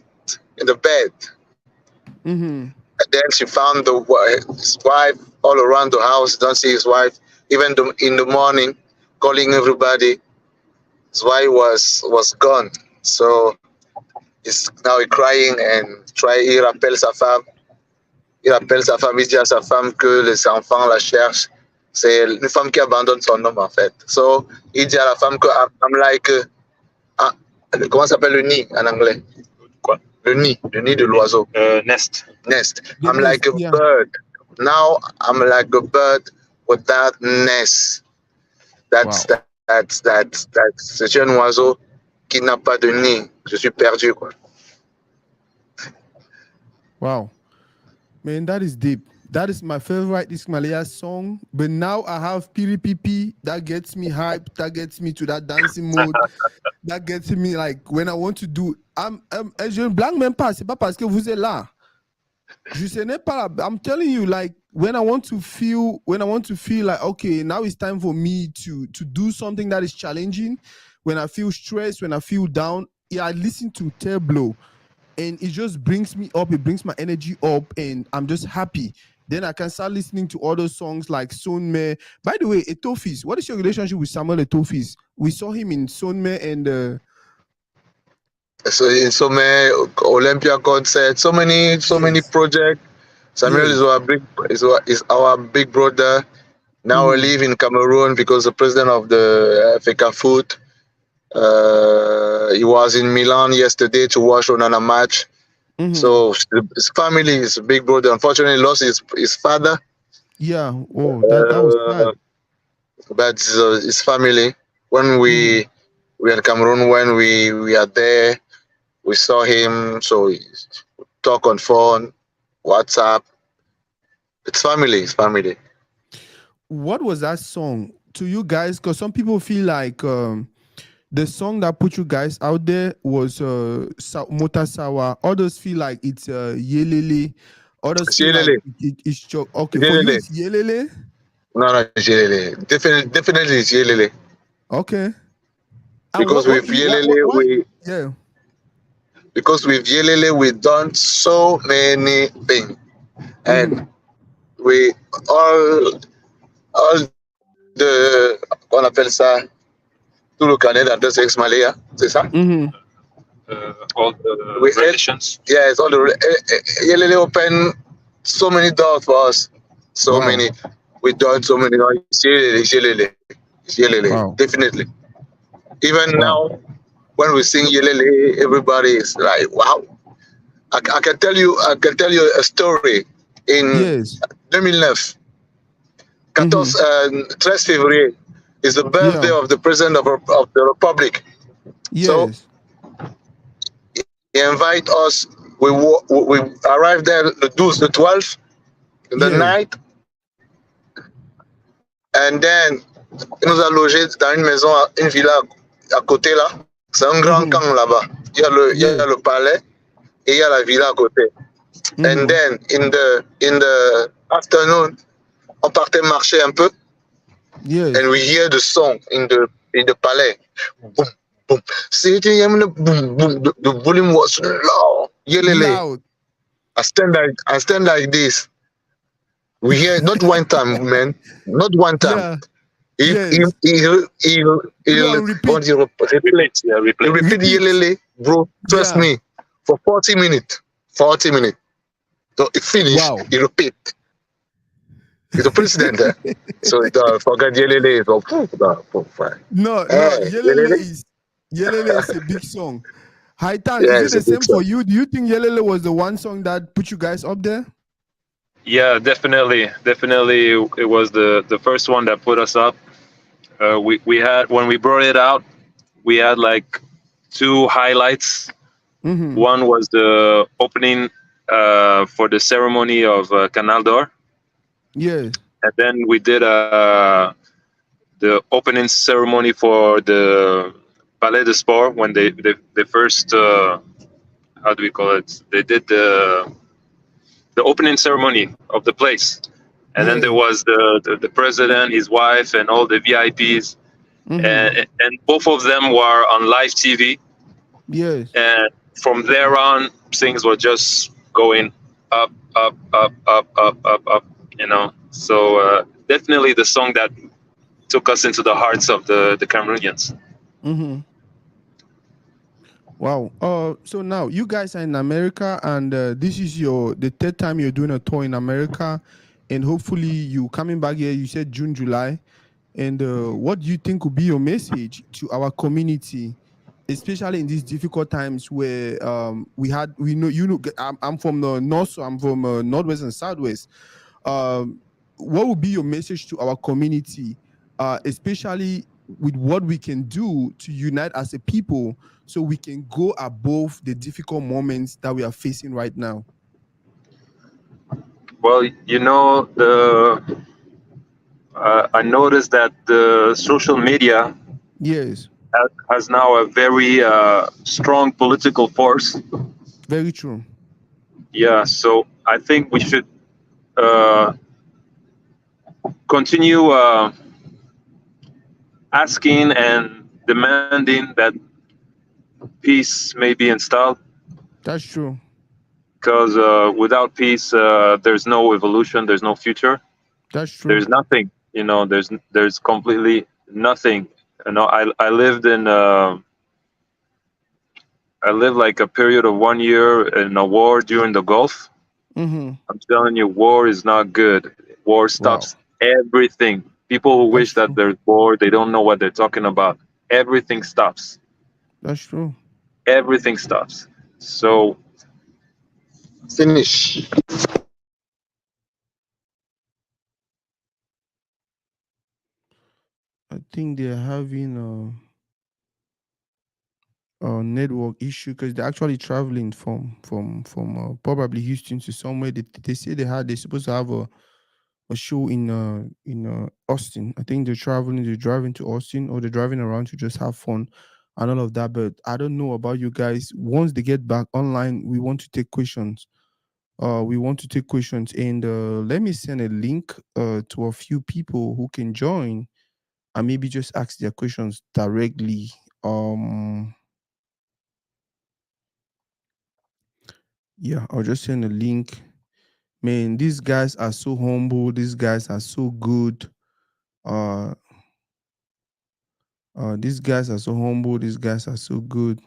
in the bed. And then she found his wife all around the house. Don't see his wife. Even in the morning, calling everybody. His wife was gone. So he's now crying and il rappelle sa femme. Il appelle sa femme, il dit à sa femme que les enfants la cherchent. C'est une femme qui abandonne son homme en fait. So il dit à la femme que I'm like comment s'appelle le nid en anglais? Quoi? Le nid de l'oiseau. Nest. I'm like a bird. Now I'm like a bird with that nest. C'est un oiseau qui n'a pas de nid. Je suis perdu, quoi. Wow. Man, that is deep. That is my favorite X-Maleya song. But now I have Piri Pipi. That gets me hyped. That gets me to that dancing mode. That gets me like when I want to do. Je ne blague même pas. C'est pas parce que vous êtes là. Je sais pas. I'm telling you, like when I want to feel like okay, now it's time for me to do something that is challenging. When I feel stressed, when I feel down, I listen to Tableau, and it just brings me up. It brings my energy up, and I'm just happy. Then I can start listening to other songs like Sonme. By the way, Etofis, what is your relationship with Samuel Etofis? We saw him in Sonme and. So in Sonme, Olympia concert, so many projects. Samuel is our big brother. Now we live in Cameroon because the president of the Africa Foot. He was in Milan yesterday to watch Onana match. So his family is a big brother. Unfortunately, lost his father. Yeah, that was sad. But his family. When we in Cameroon, when we are there, we saw him. So we talk on phone, WhatsApp. It's family. What was that song to you guys? Because some people feel like the song that put you guys out there was Motasawa. Others feel like it's Yelele. Others feel like it's okay. For you, it's Yelele? No, it's Yelele. Definitely it's Yelele. Okay. Because with Yelele, because with Yelele, we've done so many things. And we all the, on appelle ça, tout le Canada de X-Maleya, c'est ça? All the relations. Yes, all the Yelele open so many doors for us. So many. we done so many. It's Yelele, it's Yelele, it's Yelele, Wow. definitely. Even Wow. now, when we sing Yelele, everybody is like, wow. I can tell you a story. In Yes. 2009, Mm-hmm. 13 février is the birthday Yeah. of the president of the republic. So Yes. he invite us. We arrived there the 12, the 12th in the Yes. night, and then il nous a logés dans une maison, une villa à côté là. C'est un grand Mm-hmm. camp là-bas. Il y a Yes. le palais et il y a la villa à côté. And Mm-hmm. then in the afternoon, on partait marcher un peu, Yes. and we hear the song in the palais. Boom, boom. Boom, boom. The volume was low. Yelele. Loud. I stand like this. We hear it not one time, man. Not one time. Yeah. He he Yes. he he Put it he on repeat. repeat. Yeah, He replay. repeat Repeat. Yelele, bro. Trust Yeah. me. For 40 minutes. 40 minutes. So it finished. Wow. He repeat. He's the president. So forget Yelele. So fine. No, no. Hey, Yelele. Yelele is a big song. Haitan, is Yeah, it it's a the big same for song. you? Do you think Yelele was the one song that put you guys up there? Yeah, definitely, definitely. It was the first one that put us up. We had when we brought it out, we had like two highlights. Mm-hmm. One was the opening for the ceremony of Canal d'Or, Yes. and then we did the opening ceremony for the Palais de Sport when they first how do we call it? They did the opening ceremony of the place, and then there Yes. was the president, his wife, and all the VIPs, Mm-hmm. and both of them were on live TV, Yes. and from there on things were just going up, up, up, up, up, up, up. You know, so definitely the song that took us into the hearts of the Cameroonians. Mm-hmm. Wow. So now you guys are in America, and this is the third time you're doing a tour in America, and hopefully you coming back here. You said June, July, and what do you think would be your message to our community, especially in these difficult times where we know I'm from the north, so I'm from northwest and southwest. Um, what would be your message to our community, especially with what we can do to unite as a people so we can go above the difficult moments that we are facing right now? Well, you know, the I noticed that the social media Yes, has now a very strong political force. very true. Yeah, so I think we should uh, continue asking and demanding that peace may be installed, That's true. because without peace, there's no evolution, there's no future, That's true. there's nothing. You know, there's completely nothing. You know, I lived like a period of 1 year in a war during the Gulf. Mm-hmm. I'm telling you, war is not good. War Wow, stops everything. People who that's wish that true. there's war, they don't know what they're talking about. Everything stops. That's true. Everything stops. So Finish. I think they're having a network issue because they're actually traveling from probably Houston to somewhere. They say they're supposed to have a show in Austin. I think they're driving to Austin, or they're driving around to just have fun and all of that. But I don't know about you guys. Once they get back online, we want to take questions. And let me send a link to a few people who can join and maybe just ask their questions directly. Um yeah, I'll just send a link. Man, these guys are so humble, these guys are so good. Uh these guys are so humble, these guys are so good.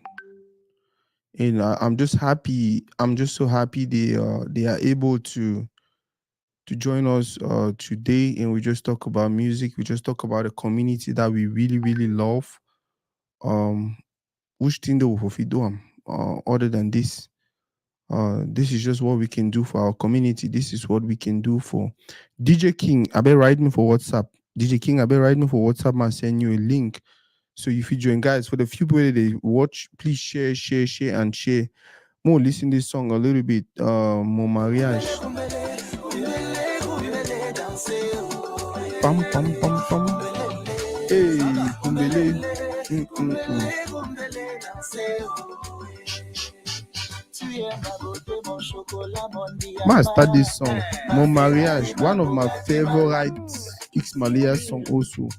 And I'm just happy. I'm just so happy they are able to join us today, and we just talk about music. We just talk about a community that we really, really love. Um, which thing do we do other than this? This is just what we can do for our community. This is what we can do for DJ King. I bet write me for WhatsApp. DJ King, I bet write me for WhatsApp and send you a link. So if you join, guys, for the few people that they watch, please share, share, share, and share. More listen this song a little bit. Mon mariage. Pam pam pam pam. Hey, kumbele. Must start this song. Mon mariage, one of my favorite X-Maleya song also.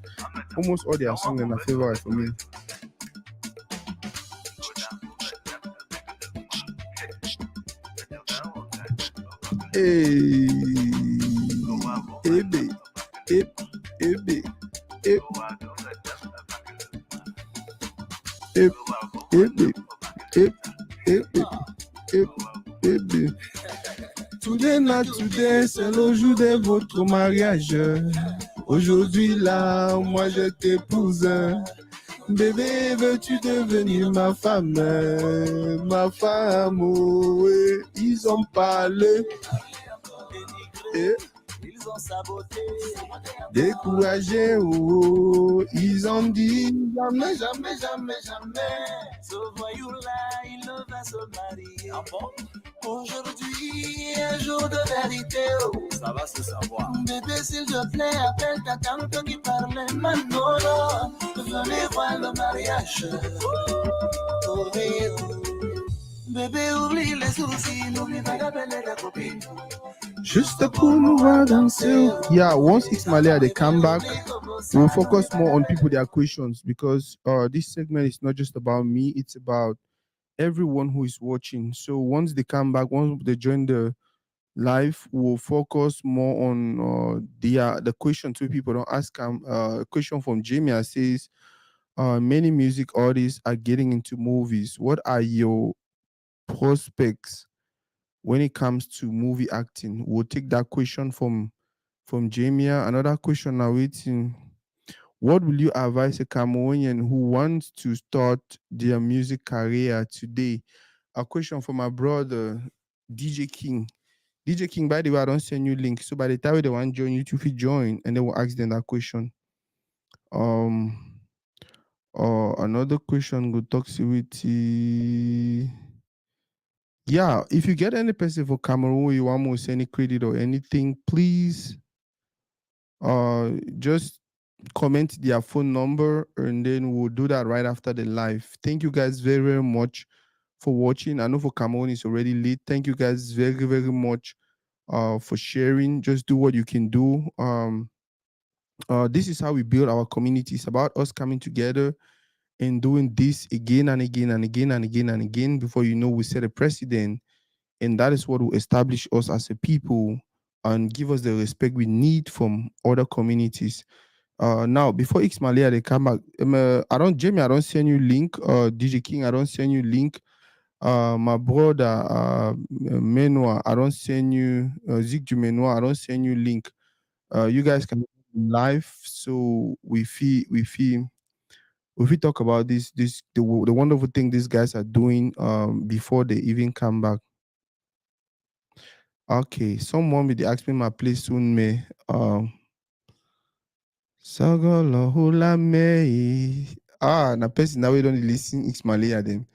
Almost all their songs are my favorite for me. Hey, ebe, ebe, ebe. Today not today, c'est le jour de votre mariage. Aujourd'hui là, moi je t'épouse. Bébé, veux-tu devenir ma femme? Ma femme, oh, ils ont parlé. Ils ont saboté. Découragé, oh, ils ont dit jamais, jamais, jamais, jamais. Ce voyou-là, il ne va se marier. Ah bon? Aujourd'hui, un jour de vérité, oh. Ça va se savoir. Bébé, s'il te plaît, appelle ta tante qui parlait Manolo. Venez voir le mariage. Oh, bébé, oublie les soucis, n'oublie pas d'appeler ta copine. Just pour nous voir danser. Yeah, once X-Maleya they come back, we'll focus more on people their questions, because this segment is not just about me, it's about everyone who is watching. So once they come back, once they join the live, we'll focus more on the questions where people don't ask. A question from Jamie says, many music artists are getting into movies. What are your prospects when it comes to movie acting? We'll take that question from Jamie. Another question now waiting. What will you advise a Cameroonian who wants to start their music career today? A question from my brother, DJ King. DJ King, by the way, I don't send you link. So by the time they want to join you, if you join, and then we'll ask them that question. Another question, good toxicity. Yeah, if you get any person for Cameroon, you want to send any credit or anything, please just comment their phone number, and then we'll do that right after the live. Thank you guys very, very much for watching. I know for Cameroon it's already late. Thank you guys very, very much for sharing. Just do what you can do. This is how we build our community. It's about us coming together and doing this again and again and again and again and again. Before you know, we set a precedent, and that is what will establish us as a people and give us the respect we need from other communities. Now, before X-Maleya they come back, Jamie, I don't send you link. DJ King, I don't send you link. My brother, Menoir, I don't send you. Zig du Menoir, I don't send you link. You guys can live, so we talk about the wonderful thing these guys are doing before they even come back. Okay, someone will ask me my place soon, me. Sagolo hula me. Na person now we don't listen X-Maleya them.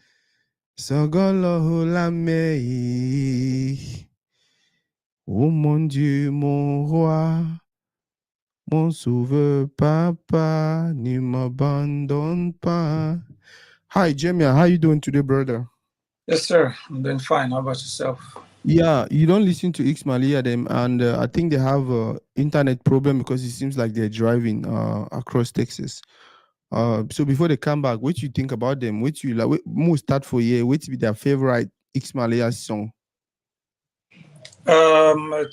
Sagolo hula me. Oh mon Dieu, mon roi, mon sauveur, papa, ne m'abandonne pas. Hi, Jamie, how you doing today, brother? Yes, sir. I'm doing fine. How about yourself? Yeah, you don't listen to X-Maleya them, and I think they have an internet problem because it seems like they're driving across Texas. So before they come back, what you think about them? What you like? Most start for you. What be their favorite X-Maleya song? I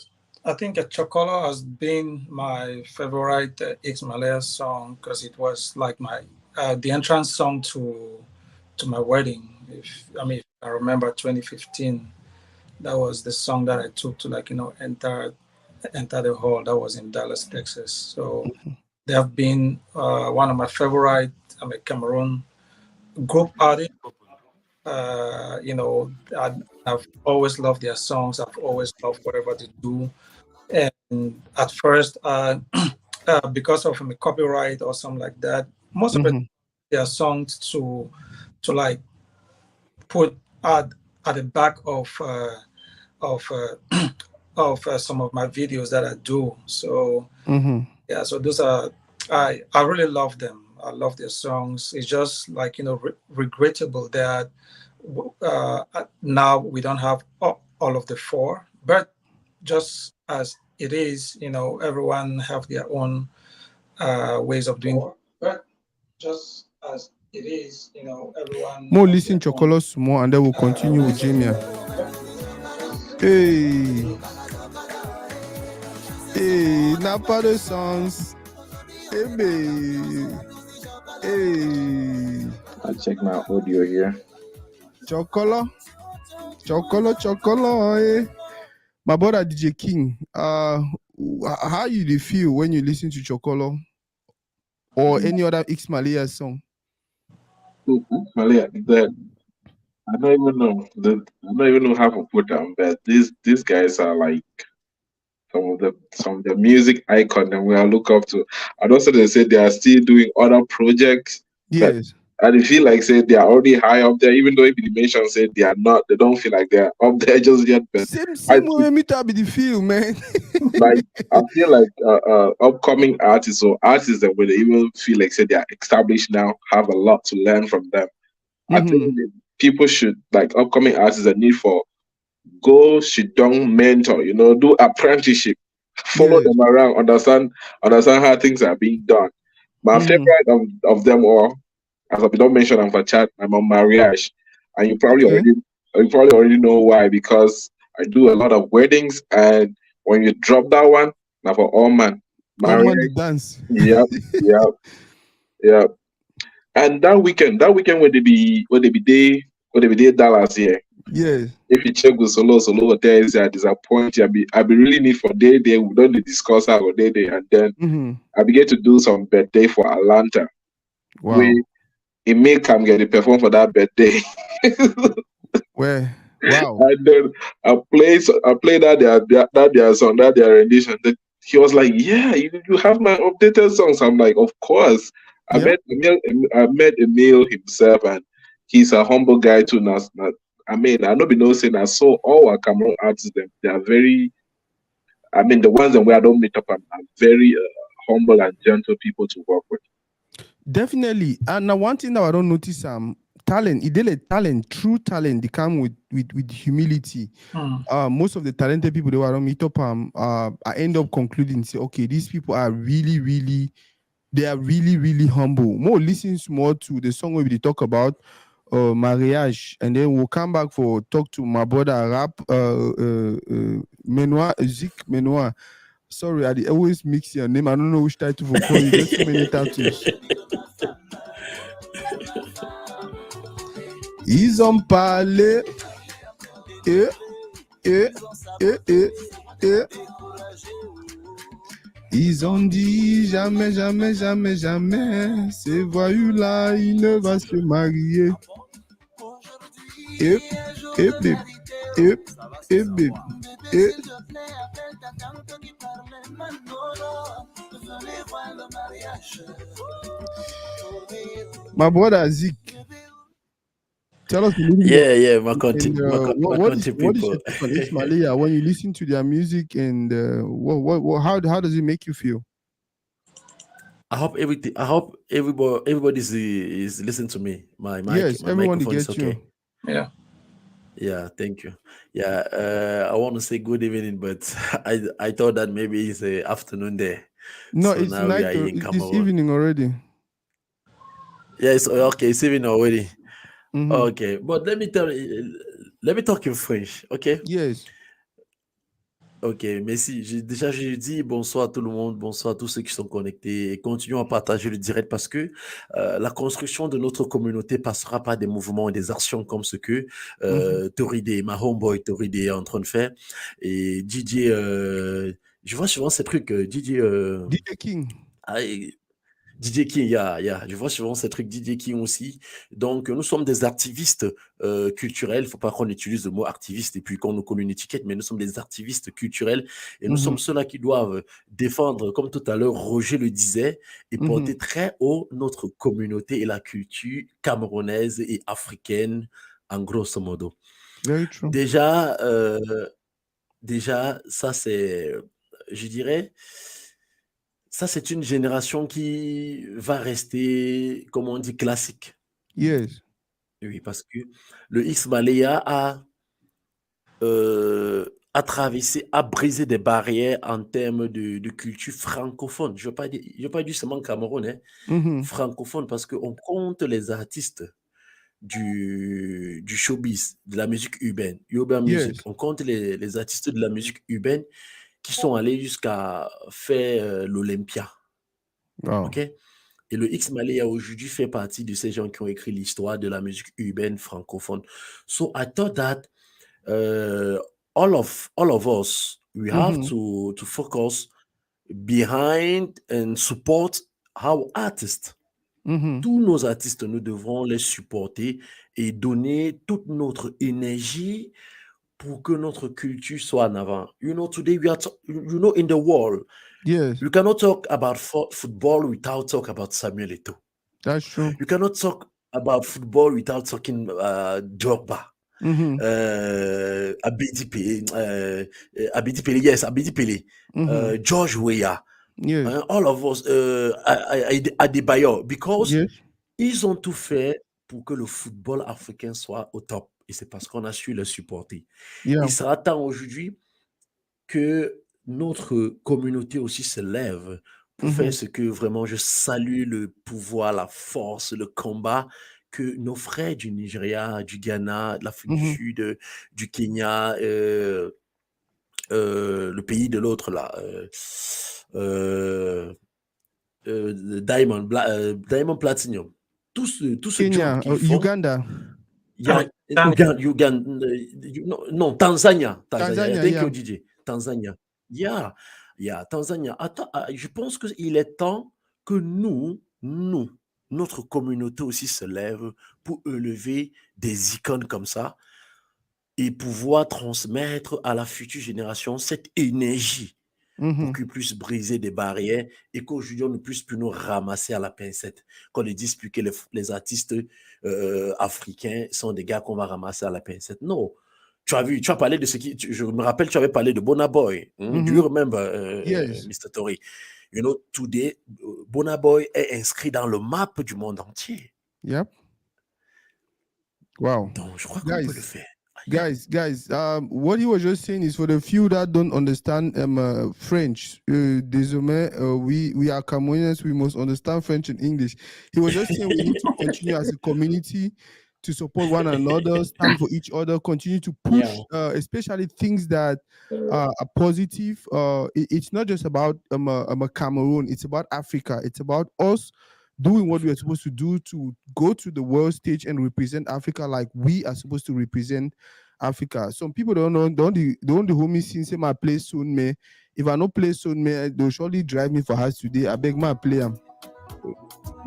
think Chocolo has been my favorite X-Maleya song because it was like my the entrance song to my wedding. If I remember 2015, that was the song that I took to enter enter the hall. That was in Dallas, Texas. So they have been one of my favorite Cameroon group artists. I've always loved their songs. I've always loved whatever they do. And at first, because of copyright or something like that, most of their songs to like put at the back of some of my videos that I do. So yeah, so those are I really love them. I love their songs. It's just like regrettable that now we don't have all of the four, but just as it is, everyone have their own ways of doing. But just as it is, everyone. More listen Chocolos more, and then we'll continue with Jamia. Hey, not part of songs. Hey, babe. Hey. I'll check my audio here. Chocolo. Hey. My brother DJ King, how you feel when you listen to Chocolo or any other X-Maleya song? X-Maleya, I don't even know how to put them, but these guys are like some of the music icon that we are look up to. And also they say they are still doing other projects. Yes. And they feel like say they are already high up there, even though if the mention said they are not, they don't feel like they are up there just yet. But same way me to be the feel, man. Like I feel like upcoming artists or artists that when they even feel like say they are established now have a lot to learn from them. I think people should like upcoming artists that need for go sit down mentor, do apprenticeship, follow them around, understand how things are being done. My favorite of them all, as I don't mention them for chat, my mom Mariage. And you probably already know why, because I do a lot of weddings, and when you drop that one, now for all man. Mariage, dance. Yep. And that weekend when they be there Dallas here. Yeah. If you check with solo there is a disappoint. I be really need for day. We don't discuss how day, and then I began to do some birthday for Atlanta. Wow. It may come get the perform for that birthday. Where? Wow. And then I played that their song, that their rendition. Then he was like, "Yeah, you have my updated songs." I'm like, "Of course." I met Emil himself, and he's a humble guy too. Now, I don't be no saying I saw all our Cameroon artists. They are very. The ones that we don't meet up are very humble and gentle people to work with. Definitely. And now one thing that I don't notice, talent, talent, true talent, they come with humility. Most of the talented people that I don't meet up, I end up concluding, say, okay, these people are really, really, they are really, really humble. More listens more to the song we talk about, Mariage, and then we'll come back for talk to my brother rap, Zik Menoir. Sorry, I always mix your name. I don't know which title for call you. There's so many titles. Ils ont parlé. Ils ont dit jamais, jamais, jamais, jamais. Ces voyous-là, ils ne vont se marier. My brother Zik, tell us a little bit. My country what is your take on X-Maleya when you listen to their music, and how does it make you feel? I hope everybody is listening to me. My everyone microphone gets is okay. You. Yeah, thank you. Yeah, I want to say good evening, but I thought that maybe it's a afternoon there. No, so it's night. It's evening already. Yeah, it's okay. It's evening already. Okay, but let me talk in French, okay? Yes. Ok, merci. Je dis bonsoir à tout le monde, bonsoir à tous ceux qui sont connectés, et continuons à partager le direct parce que la construction de notre communauté passera par des mouvements et des actions comme ce que Toridey, ma homeboy Toridey est en train de faire, et DJ Je vois souvent ces trucs, DJ, DJ King. DJ King, je vois souvent ces trucs DJ King aussi. Donc, nous sommes des activistes culturels. Il ne faut pas qu'on utilise le mot activiste et puis qu'on nous colle une étiquette, mais nous sommes des activistes culturels et nous sommes ceux-là qui doivent défendre, comme tout à l'heure, Roger le disait, et porter très haut notre communauté et la culture camerounaise et africaine, en grosso modo. Very true. Déjà, ça, c'est, je dirais, ça, c'est une génération qui va rester, comme on dit, classique. Yes. Oui, parce que le X-Maleya a traversé, a brisé des barrières en termes de culture francophone. Je ne veux pas dire seulement Cameroun, francophone, parce qu'on compte les artistes du showbiz, de la musique urbaine, urban music. On compte les artistes de la musique urbaine qui sont allés jusqu'à faire l'Olympia. Wow. OK? Et le X-Maleya aujourd'hui fait partie de ces gens qui ont écrit l'histoire de la musique urbaine francophone. So I thought that all of us, we have to focus behind and support our artists. Tous nos artistes, nous devrons les supporter et donner toute notre énergie pour que notre culture soit en avant. You know, today we are, in the world, yes, you cannot talk about football without talk about Samuel Eto'o. That's true. You cannot talk about football without talking Drogba. Abedi Pele, yes, Abedi Pele, George Weah, yes, all of us, Adebayor, because yes, ils ont tout fait pour que le football africain soit au top. Et c'est parce qu'on a su le supporter. yeah, Il sera temps aujourd'hui que notre communauté aussi se lève pour faire ce que vraiment je salue le pouvoir, la force, le combat que nos frères du Nigeria, du Ghana, de l'Afrique du Sud, du Kenya, le pays de l'autre là, Diamond Platinum, tout ce Kenya, job qu'ils font. Uganda. Non, Tanzania. Tanzania, Thank yeah. you, DJ. Tanzania. Yeah, Tanzania. Attends, je pense qu'il est temps que notre communauté aussi se lève pour élever des icônes comme ça et pouvoir transmettre à la future génération cette énergie pour qu'ils puissent briser des barrières et qu'aujourd'hui on ne puisse plus nous ramasser à la pincette. Qu'on ne dise plus que les artistes africains sont des gars qu'on va ramasser à la pincette. Non. Tu as parlé de ce qui... Je me rappelle, tu avais parlé de Burna Boy. Do you remember, yes. Mr. Tori? You know, today, Burna Boy est inscrit dans le map du monde entier. Yep. Wow. Donc, je crois qu'on peut le faire. Guys, what he was just saying is for the few that don't understand French, désormais, we are Cameroonians, we must understand French and English. He was just saying we need to continue as a community to support one another, stand for each other, continue to push, especially things that are positive. It's not just about Cameroon, it's about Africa, it's about us doing what we are supposed to do to go to the world stage and represent Africa like we are supposed to represent Africa. Some people don't know, don't the homies since my play soon, me. If I don't play soon, me, they'll surely drive me for house today. I beg my play.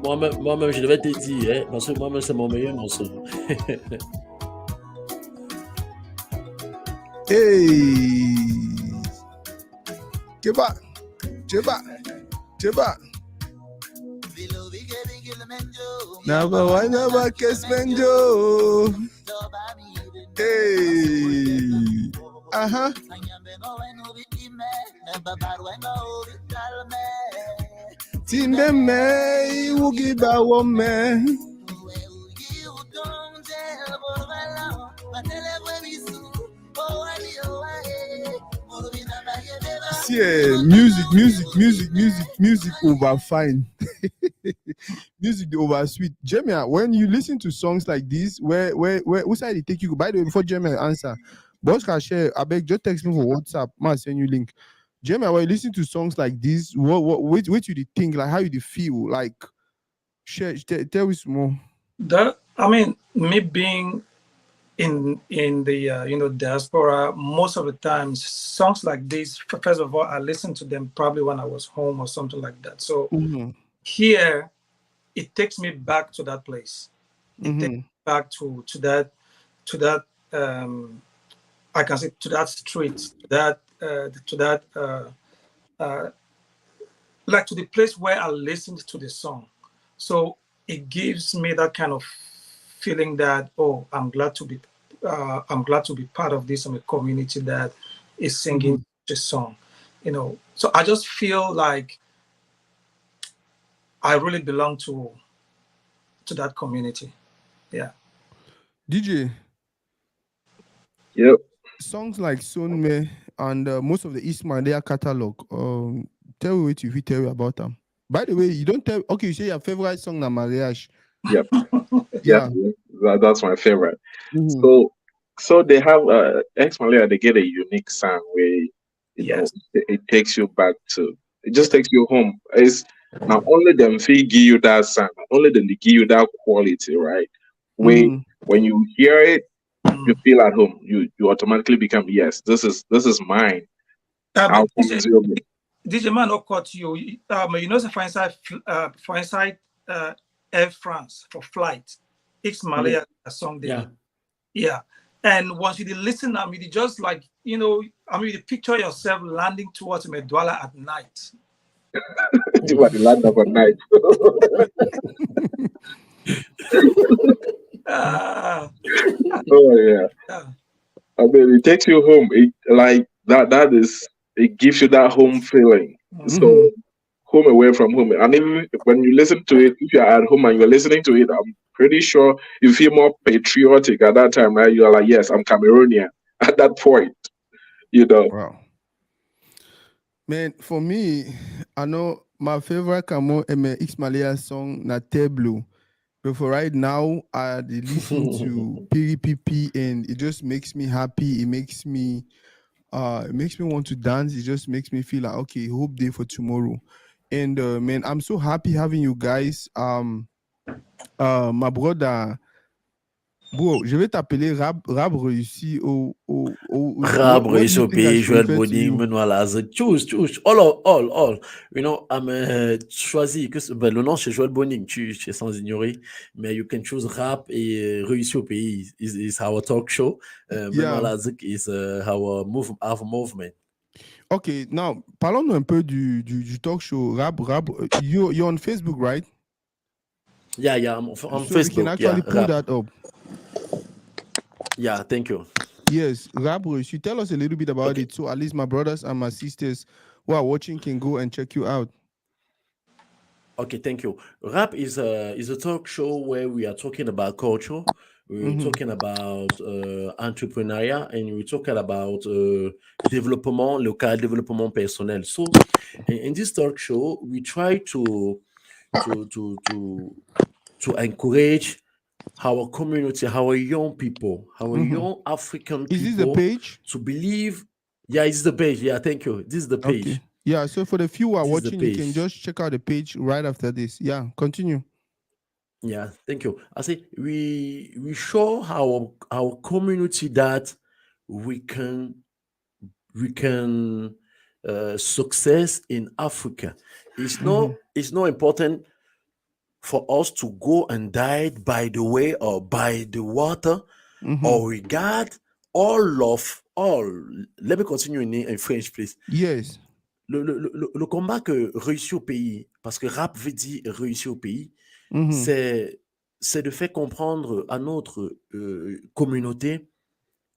Moi-même, je devais te dire, hein, parce que moi-même, c'est mon meilleur morceau. Hey! Cheba! Never why never kiss Benjo. Hey. Timbe me ugiba wome. Yeah, music over fine. Music over sweet. Jemia, when you listen to songs like this, where which side it take you? By the way, before Jemia answer, boss can share. I beg, just text me for WhatsApp. I send you link. Jemia, when you listen to songs like this, what do you think? Like how you feel? Like share, tell us more. That, I mean, me being in the diaspora, most of the times songs like this, first of all, I listened to them probably when I was home or something like that. So here it takes me back to that place. It takes me back to that I can say to that street, like to the place where I listened to the song. So it gives me that kind of feeling that, oh, I'm glad to be part of this community that is singing this song. So I just feel like I really belong to that community. Yeah. DJ. Yep. Songs like Sonme and most of the X-Maleya catalog. Tell me what you tell you about them. By the way, you don't tell. Okay, you say your favorite song na Mariage. Yep. Yeah. That's my favorite. So they have X-Maleya. They get a unique sound where it takes you back to. It just takes you home. It's not only them give you that sound, not only them they give you that quality, right? When you hear it, you feel at home. You automatically become, yes, this is mine. DJ man not caught you. You know, for inside Air France for flight, X-Maleya song there. Yeah. And once you listen, you just like, you picture yourself landing towards Medwala at night. You want to land up at night. Oh yeah. I mean, it takes you home. It like that is it gives you that home feeling. So home away from home. And even when you listen to it, if you're at home and you're listening to it, I'm pretty sure you feel more patriotic at that time, right? You're like, yes, I'm Cameroonian at that point. Wow. Man, for me, I know my favorite X-Maleya song na Tableau. But for right now, I listen to PPP and it just makes me happy. It makes me want to dance. It just makes me feel like, okay, hope day for tomorrow. And man, I'm so happy having you guys. My brother, bro, je vais t'appeler Rab réussi Rab what do réussi you au think I pays, should Joël refer to Boning, you? Menoir choose. All. You know, I'm choisi le nom c'est Joël Boning, tu es sans ignorer, mais you can choose Rap et réussi au pays is our talk show. Menoir Lazik is our movement. Okay, now parlons un peu du talk show Rap. You're on Facebook, right? Yeah, I'm on Facebook. So we can actually pull that up. Yeah, thank you. Yes, Rap, you tell us a little bit about it, so at least my brothers and my sisters who are watching can go and check you out. Okay, thank you. Rap is a talk show where we are talking about culture, we're talking about entrepreneuriat, and we're talking about développement local, développement personnel. So, in this talk show, we try to encourage our community, our young people, our young African people. Is this the page? To believe. Yeah, it's the page. Yeah, thank you. This is the page. Okay. Yeah, so for the few who are watching, you can just check out the page right after this. Yeah, continue. Yeah, thank you. I say we show our community that we can success in Africa. It's not important for us to go and die by the way or by the water or regard all. Let me continue in French, please. Yes. Le combat que réussir au pays, parce que rap veut dire réussir au pays, c'est de faire comprendre à notre communauté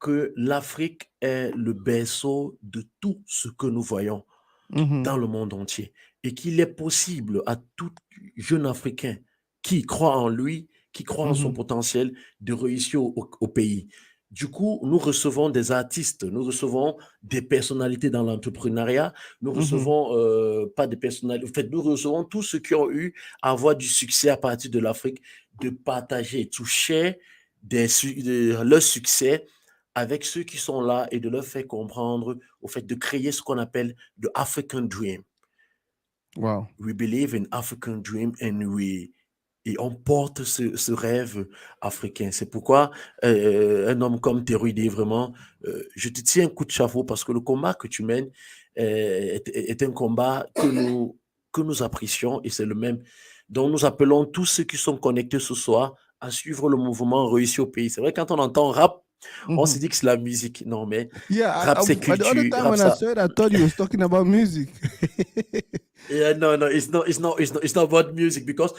que l'Afrique est le berceau de tout ce que nous voyons dans le monde entier et qu'il est possible à tout jeune Africain qui croit en lui, qui croit en son potentiel de réussir au pays. Du coup, nous recevons des artistes, nous recevons des personnalités dans l'entrepreneuriat, nous recevons pas des personnalités, en fait, nous recevons tous ceux qui ont eu à avoir du succès à partir de l'Afrique, de partager, to share leur succès avec ceux qui sont là et de leur faire comprendre, au fait, de créer ce qu'on appelle the African dream. Wow. We believe in African dream and we et on porte ce rêve africain. C'est pourquoi un homme comme Toridey, vraiment, je te tiens un coup de chapeau parce que le combat que tu mènes est un combat que nous apprécions et c'est le même dont nous appelons tous ceux qui sont connectés ce soir à suivre le mouvement réussi au pays. C'est vrai, quand on entend rap, on se dit que c'est la musique. Non, mais rap, c'est the other culture. time Rap, when I ça. saw it, I thought he was talking about music. Yeah, no, it's not about music because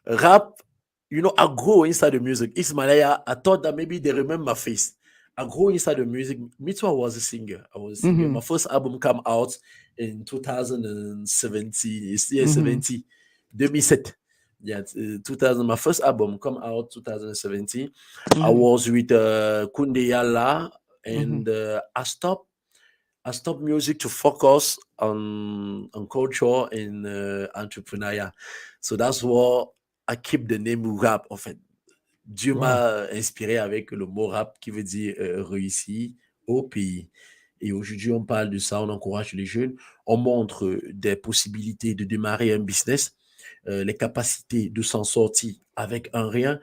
rap, I grow inside the music. X-Maleya, I thought that maybe they remember my face. I grew inside the music. Me too, I was a singer. My first album came out in 2017. It's year 70, 2007. Yeah, 2000. My first album come out 2017. I was with Kunde Yala, and I stopped music to focus on culture and entrepreneuriat. So that's what I keep the name rap, en fait. Dieu m'a inspiré avec le mot rap qui veut dire réussi au pays. Et aujourd'hui, on parle de ça, on encourage les jeunes, on montre des possibilités de démarrer un business, les capacités de s'en sortir avec un rien,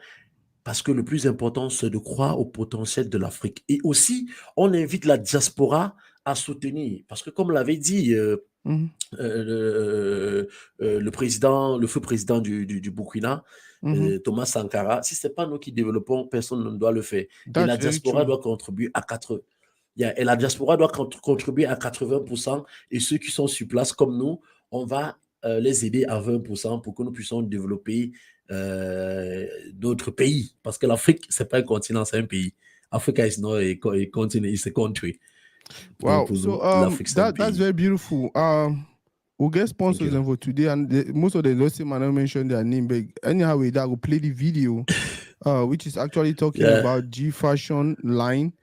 parce que le plus important, c'est de croire au potentiel de l'Afrique. Et aussi, on invite la diaspora à soutenir, parce que comme l'avait dit le président, le feu président du Burkina, Thomas Sankara, si ce n'est pas nous qui développons, personne ne doit le faire. Et la diaspora doit contribuer à 4. Et la diaspora doit contribuer à 80%, et ceux qui sont sur place comme nous, on va les aider à 20% pour que nous puissions développer d'autres pays. Parce que l'Afrique, ce n'est pas un continent, c'est un pays. Africa is not a continent, it's a country. Wow, so that's very beautiful. We'll get sponsors for today, and most of the listeners might not mention their name, but anyhow, that will play the video, which is actually talking about G Fashion line.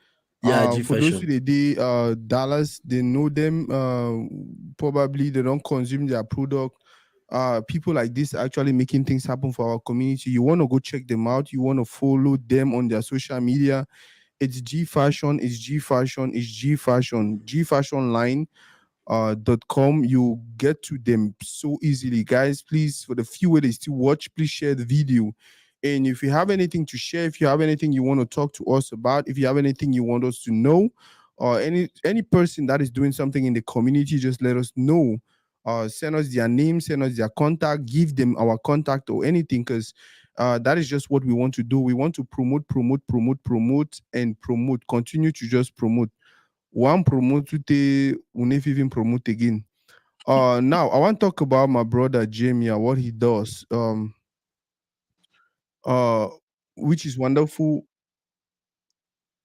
G for those who they Dallas, they know them. Probably they don't consume their product. People like this are actually making things happen for our community. You want to go check them out. You want to follow them on their social media. It's G Fashion. It's G Fashion. It's G Fashion. G Fashion line. .com. You get to them so easily, guys. Please, for the few where they still watch, please share the video. And if you have anything to share, if you have anything you want to talk to us about, if you have anything you want us to know, or any person that is doing something in the community, just let us know. Send us their name, send us their contact, give them our contact or anything, because that is just what we want to do. We want to promote, and promote. Continue to just promote. One promote today, we never even promote again. Now I want to talk about my brother Jamie, what he does. Which is wonderful.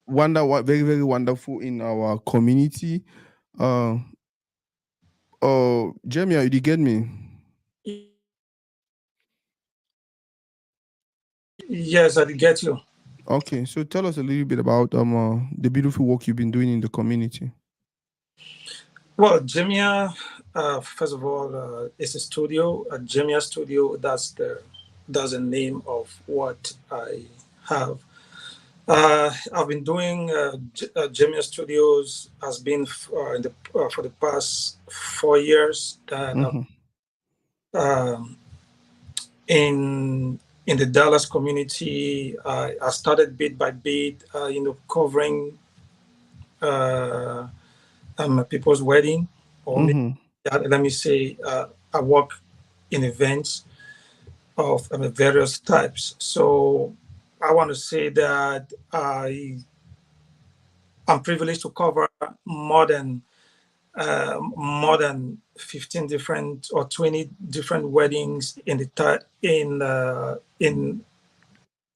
Very, very wonderful in our community. Jamie, you get me? Yes, I get you. Okay, so tell us a little bit about the beautiful work you've been doing in the community. Well, Jamia, first of all, it's a studio. Jamia Studio. That's the name of what I have. I've been doing Jamia Studios has been for the past 4 years. In the Dallas community, I started bit by bit, covering people's wedding, or let me say, I work in events of various types. So I want to say that I'm privileged to cover more than 15 different or 20 different weddings in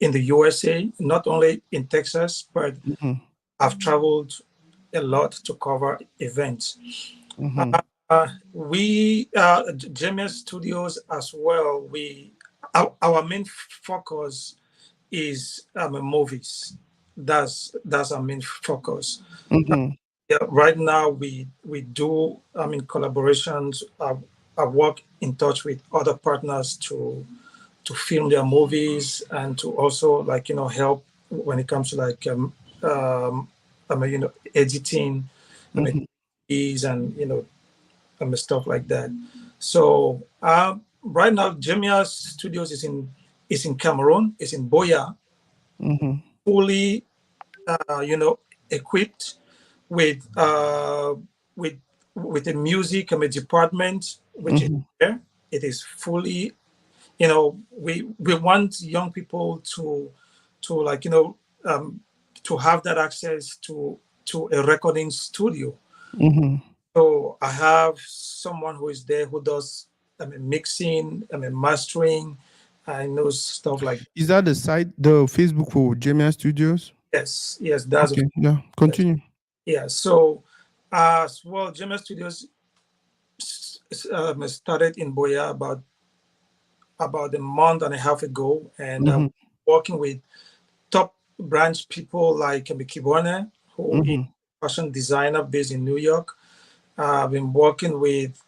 the USA, not only in Texas, but I've traveled a lot to cover events. We Jamia Studios as well. Our main focus is movies. That's our main focus. Right now we do collaborations. I work in touch with other partners to film their movies and to also help when it comes to editing and stuff like that. So right now Jamia Studios is in is in Cameroon, is in Boya, fully, equipped with with with a music and a department which is there. It is fully, we want young people to like to have that access to a recording studio. So I have someone who is there who does mixing, mastering, I know stuff like. Is that the site, the Facebook for Jamia Studios? Yes, that's okay. Yeah, continue. Yeah, so as well, Jamia Studios started in Boya about a month and a half ago, and working with top branch people like Kibone, who is a fashion designer based in New York. I've been working with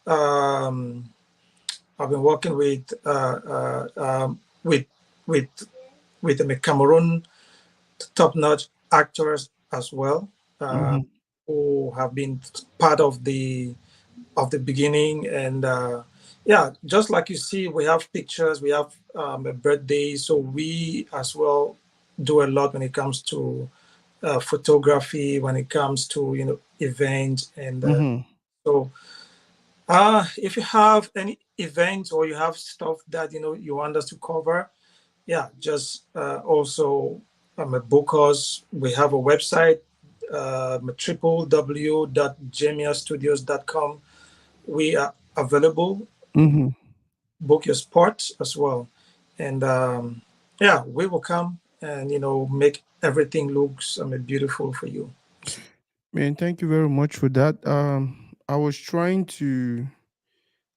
with Cameroon top-notch actors as well, who have been part of the beginning. And yeah, just like you see, we have pictures, we have a birthday, so we as well do a lot when it comes to photography, when it comes to events. And so if you have any events or you have stuff that you want us to cover, yeah, just also book us. We have a website, www.jamiastudios.com. We are available. Book your spot as well, and yeah, we will come and make everything looks beautiful for you. Man, thank you very much for that. I was trying to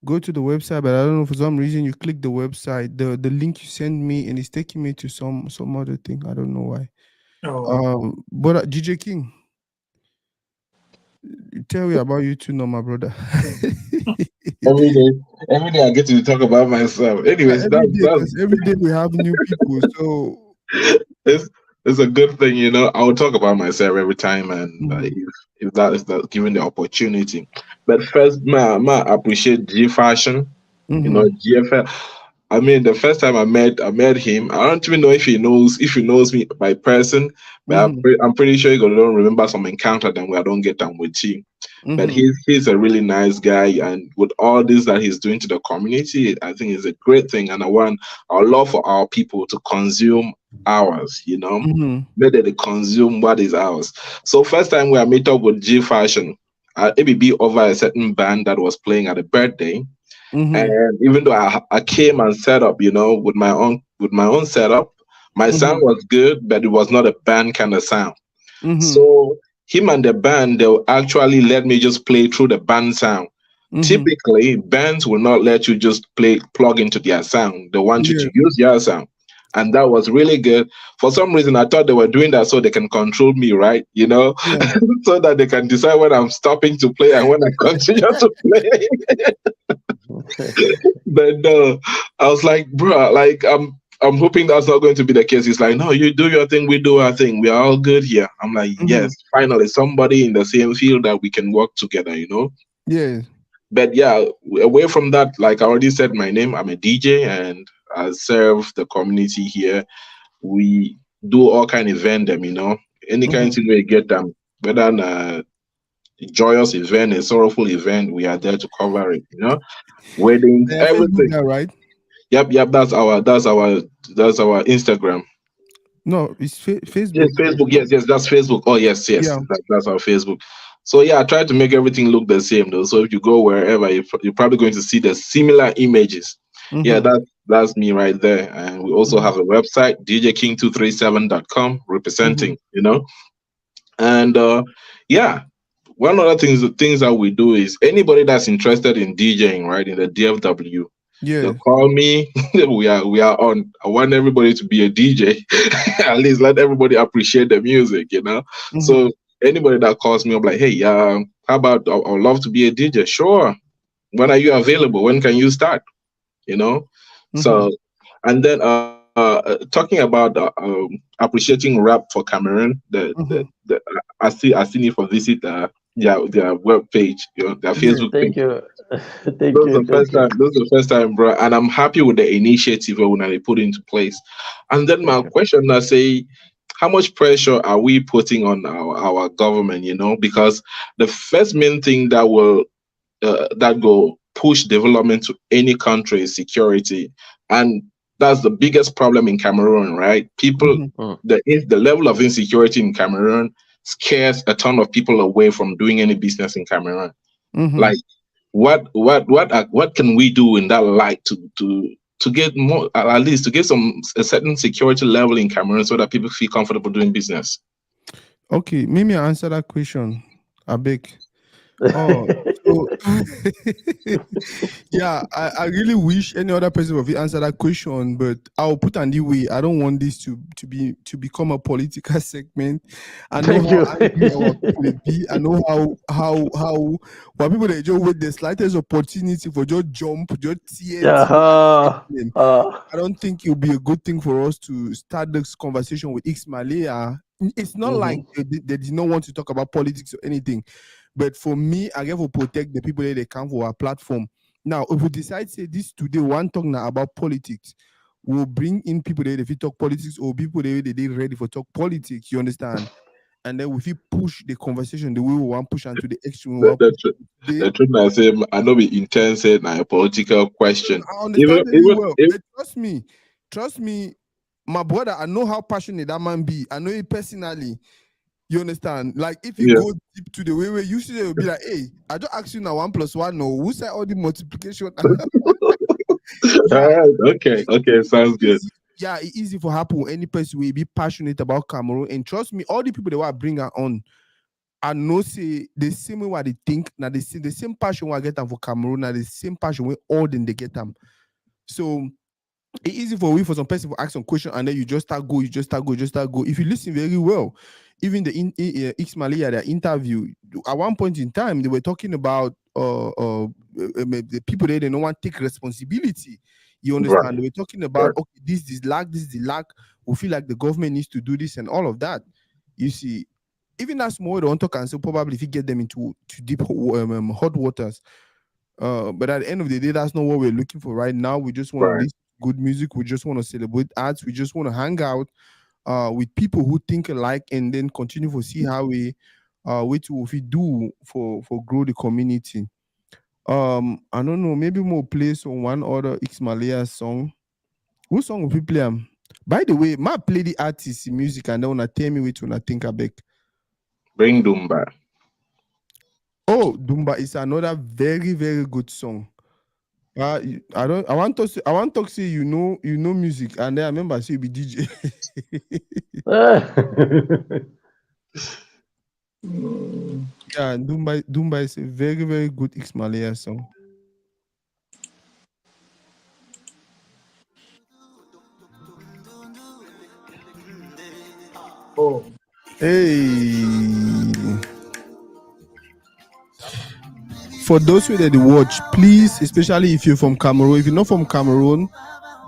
go to the website, but I don't know, for some reason you click the website, the link you send me, and it's taking me to some other thing. I don't know why. But DJ King, tell me about you too, no, my brother. every day I get to talk about myself. Anyways, every day we have new people, so it's a good thing, I will talk about myself every time, and if that is given the opportunity. But first, I appreciate G Fashion, GFL. I mean, the first time I met him, I don't even know if he knows me by person, but I'm pretty sure he don't remember some encounter that we don't get on with him. But he's a really nice guy, and with all this that he's doing to the community, I think it's a great thing. And I love for our people to consume ours, maybe they consume what is ours. So first time we meet up with G Fashion, ABB over a certain band that was playing at a birthday. And even though I came and set up, with my own setup, my sound was good, but it was not a band kind of sound. So him and the band, they'll actually let me just play through the band sound. Typically, bands will not let you just plug into their sound. They want you to use your sound. And that was really good. For some reason, I thought they were doing that so they can control me, right? So that they can decide when I'm stopping to play and when I continue to play. But no, I was like, bro, like I'm hoping that's not going to be the case. He's like, no, you do your thing, we do our thing. We are all good here. I'm like, yes, finally, somebody in the same field that we can work together, Yeah. But yeah, away from that, like I already said, my name, I'm a DJ and I serve the community here. We do all kind of event them, any kind of thing we get them, whether a joyous event, a sorrowful event, we are there to cover it, weddings, everything. Now, right? Yep. That's our Instagram. No, it's Facebook. Yes, Facebook. Yes, that's Facebook. Oh, yes. Yeah. That's our Facebook. So yeah, I try to make everything look the same though. So if you go wherever, you're probably going to see the similar images. Yeah, that's me right there. And we also have a website, djking237.com, representing, And yeah, one of the things that we do is anybody that's interested in DJing, right, in the DFW, they'll call me. we are on. I want everybody to be a DJ. At least let everybody appreciate the music, So anybody that calls me, I'm like, hey, how about I would love to be a DJ. Sure. When are you available? When can you start? So, and then talking about appreciating rap for Cameroon, I still need to visit their web page, their Facebook page. Thank you. Those are the first time, bro. And I'm happy with the initiative when they put into place. And then my question, I say, how much pressure are we putting on our government? Because the first main thing that will push development to any country is security, and that's the biggest problem in Cameroon, right? People, the level of insecurity in Cameroon scares a ton of people away from doing any business in Cameroon. Like, what can we do in that light to get more, at least to get a certain security level in Cameroon so that people feel comfortable doing business? Okay, maybe I answer that question. I beg. Oh, so yeah, I really wish any other person would answer that question, but I'll put on the way. I don't want this to become a political segment. I know how angry our people be. I know how people they just with the slightest opportunity for just jump, just tears. I don't think it would be a good thing for us to start this conversation with X-Maleya. It's not like they did not want to talk about politics or anything. But for me, I get to protect the people that they come for our platform. Now, if we decide say this today, one talk now about politics, we'll bring in people that if we talk politics or people that they ready for talk politics. You understand? And then if we push the conversation the way we want push onto the extreme. The truth I say, I know we intense it now a political question. I understand very well. But trust me, my brother, I know how passionate that man be. I know it personally. You understand? Like if you go deep to the way where you see, will be like, hey, I just ask you now 1 + 1. No, who said all the multiplication? Okay, sounds good. Yeah, it's easy for happen. Any person will be passionate about Cameroon, and trust me, all the people that want to bring her on, I know say the same way what they think. Now they see the same passion we get them for Cameroon. Now the same passion we all then they get them. So it's easy for some person to ask some question and then you just start go. If you listen very well, even the X-Maleya, their interview, at one point in time, they were talking about the people there, they don't want to take responsibility. You understand? Right. They were talking about, okay, this is the lack. We feel like the government needs to do this and all of that. You see, even that small, they want to cancel, probably if you get them into deep hot waters. But at the end of the day, that's not what we're looking for right now. We just want to listen to good music. We just want to celebrate arts. We just want to hang out with people who think alike and then continue to see how we do for grow the community. I don't know, maybe we'll play some one other X-Maleya song. What song will we play? By the way, might play the artist music and then wanna tell me which one I think I beg. Bring Dumba. Oh, Dumba is another very, very good song. I want to say you know music, and then I remember say you be DJ. Yeah, Dumba is a very, very good X-Maleya song. Oh. Hey. For those who that watch, please, especially if you're from Cameroon, if you're not from Cameroon,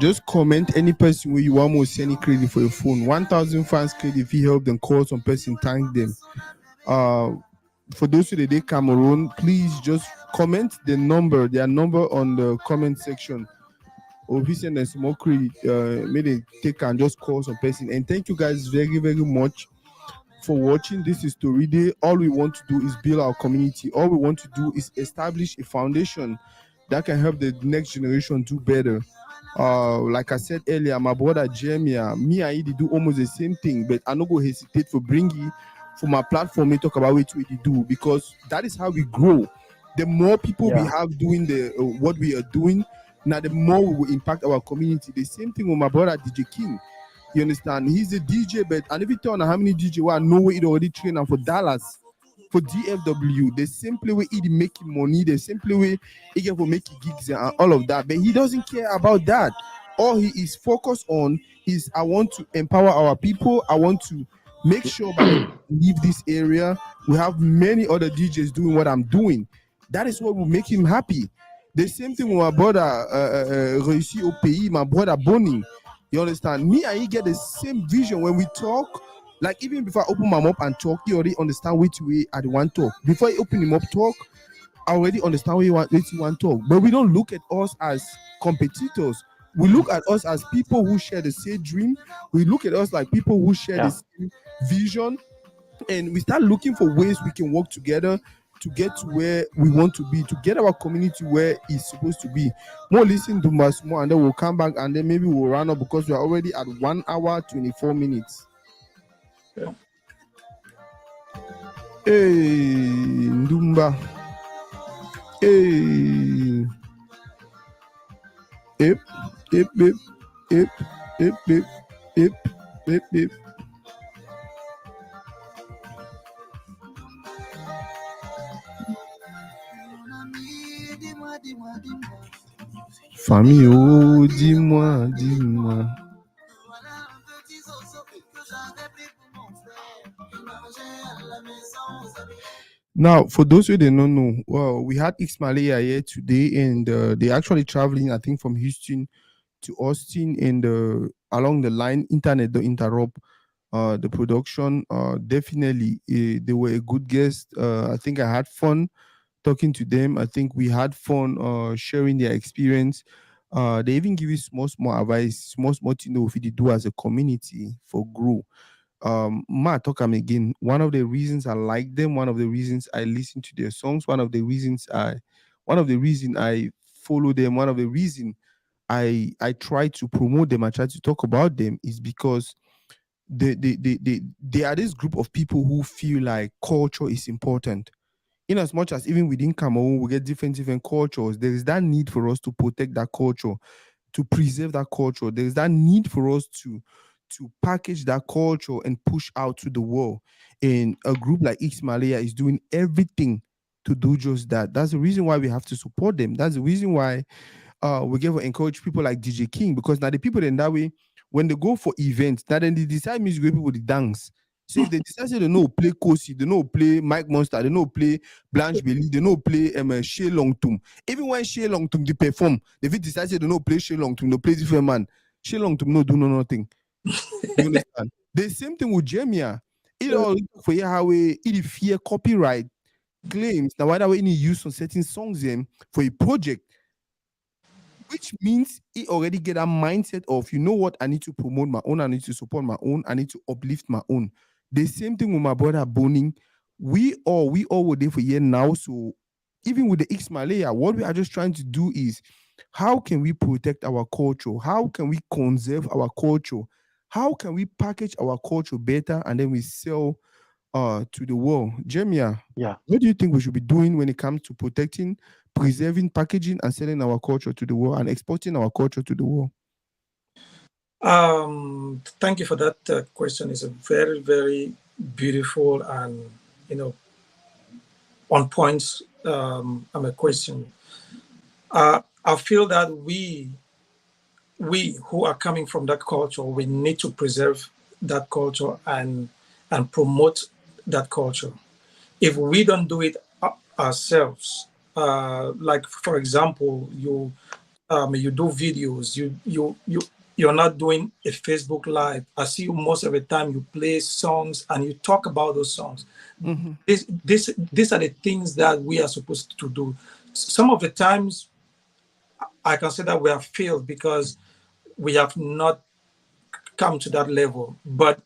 just comment any person where you want to send any credit for your phone. 1,000 fans credit if you help them, call some person, thank them. For those who that Cameroon, please just comment their number on the comment section. Or if you send them some more credit, maybe take and just call some person. And thank you guys very, very much for watching. This is Toridey. All we want to do is build our community. All we want to do is establish a foundation that can help the next generation do better. Like I said earlier, my brother Jeremiah, me and he do almost the same thing, but I don't go hesitate for bringing for my platform to talk about what we do, because that is how we grow. The more people we have doing what we are doing, now the more we will impact our community. The same thing with my brother DJ King. You understand? He's a DJ, but and if you tell how many DJ I know he already trained for Dallas, for DFW, the simply way he making money, the simply way he get for making gigs and all of that. But he doesn't care about that. All he is focused on is I want to empower our people. I want to make sure by leave this area. We have many other DJs doing what I'm doing. That is what will make him happy. The same thing with my brother Réussi au Pays, my brother Bonnie. You understand? Me and he get the same vision when we talk. Like even before I open my mouth and talk, he already understand which way I want to talk. Before I open him up talk, I already understand what you want to talk, but we don't look at us as competitors. We look at us as people who share the same dream. We look at us like people who share the same vision, and we start looking for ways we can work together to get to where we want to be, to get our community where it's supposed to be. More listen to us more, and then we'll come back, and then maybe we'll run up because we are already at 1 hour 24 minutes. Yeah. Hey, Ndumba. Hey. Hip, hip, hip, hip, hip, hip, hip, hip, hip. Famille, oh, dis-moi, dis-moi. Now, for those who don't know, well, we had X-Maleya here today, and they're actually traveling, I think, from Houston to Austin, and along the line, internet don't interrupt the production. Definitely, they were a good guest. I think I had fun talking to them. I think we had fun sharing their experience. They even give you small advice, small to know if you do as a community for grow. Ma talk am again. One of the reasons I like them, one of the reasons I listen to their songs, one of the reason I follow them, one of the reason I try to promote them, I try to talk about them is because they are this group of people who feel like culture is important. In as much as even within Cameroon we get different cultures, there is that need for us to protect that culture, to preserve that culture. There is that need for us to package that culture and push out to the world. And a group like X-Maleya is doing everything to do just that. That's the reason why we have to support them. That's the reason why we get to encourage people like DJ King, because now the people in that way, when they go for events, now then they decide music where people they dance. So if they decide they know play Kosi, they know play Mike Monster, they know play Blanche Belly, they know play Shea Longtum. Even when Shea Longtum they perform, if they decide they know play Shea Longtum, they play different man. Shea Longtum no do nothing. You understand? The same thing with Jamia. It all for how it fear copyright claims. Now why that way any use on certain songs them for a project, which means he already get a mindset of, you know what, I need to promote my own, I need to support my own, I need to uplift my own. The same thing with my brother Boning. We all were there for a year now. So even with the X-Maleya, what we are just trying to do is, how can we protect our culture? How can we conserve our culture? How can we package our culture better and then we sell to the world? Jamia, what do you think we should be doing when it comes to protecting, preserving, packaging, and selling our culture to the world and exporting our culture to the world? Thank you for that question. It's a very, very beautiful and on point a question. I feel that we who are coming from that culture, we need to preserve that culture and promote that culture. If we don't do it ourselves, like for example, you do videos, you're not doing a Facebook Live. I see you most of the time you play songs and you talk about those songs. Mm-hmm. These are the things that we are supposed to do. Some of the times I can say that we have failed because we have not come to that level. But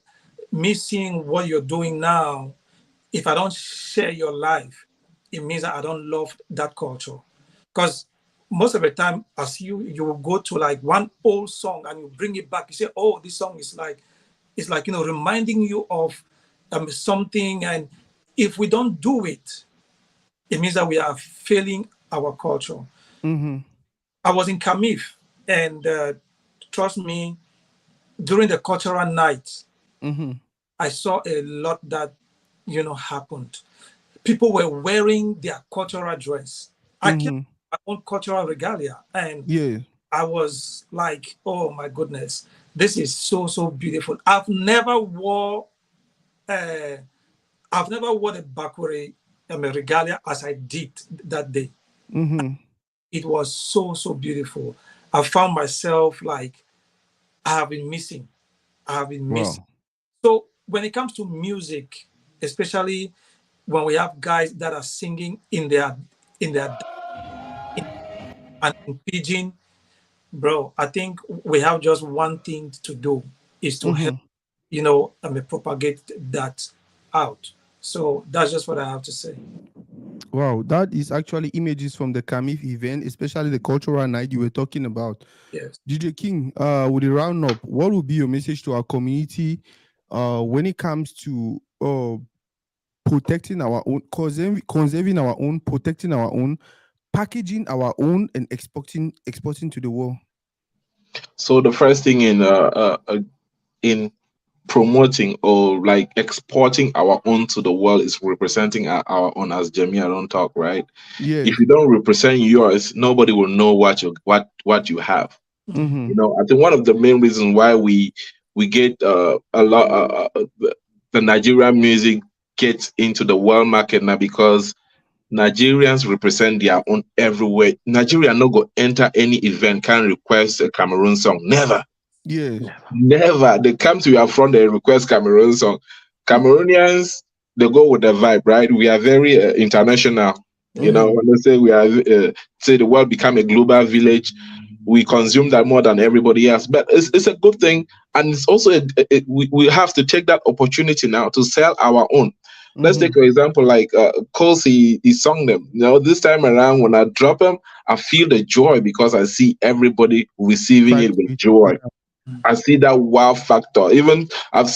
me seeing what you're doing now, if I don't share your life, it means that I don't love that culture. Because most of the time, as you will go to like one old song and you bring it back, you say, oh, this song is like, reminding you of something. And if we don't do it, it means that we are failing our culture. Mm-hmm. I was in Kamif, and trust me, during the cultural night, mm-hmm. I saw a lot that, happened. People were wearing their cultural dress. I came my own cultural regalia, and I was like, oh my goodness, this is so, so beautiful. I've never wore a Bakure regalia as I did that day. Mm-hmm. It was so, so beautiful. I found myself like, I have been missing. Wow. So when it comes to music, especially when we have guys that are singing in their in their in, and in pidgin, bro. I think we have just one thing to do is to help, propagate that out. So that's just what I have to say. Wow, that is actually images from the Kamif event, especially the cultural night you were talking about. Yes. DJ King, with the round up, what would be your message to our community when it comes to protecting our own, conserving our own, protecting our own, packaging our own, and exporting to the world? So the first thing in promoting or like exporting our own to the world is representing our own, as Jamia don't talk, right? Yes. If you don't represent yours, nobody will know what you have. Mm-hmm. I think one of the main reasons why we get a lot the Nigerian music gets into the world market now, because Nigerians represent their own everywhere. Nigeria no go enter any event can request a Cameroon song. Never. Yes. Never. They come to your front, they request Cameroon song. Cameroonians, they go with the vibe, right? We are very international. When they say we are, say the world become a global village, we consume that more than everybody else. But it's a good thing, and it's also we have to take that opportunity now to sell our own. Let's take an example like Coles, he sung them. This time around when I drop them, I feel the joy because I see everybody receiving it with joy. I see that wow factor. Even I've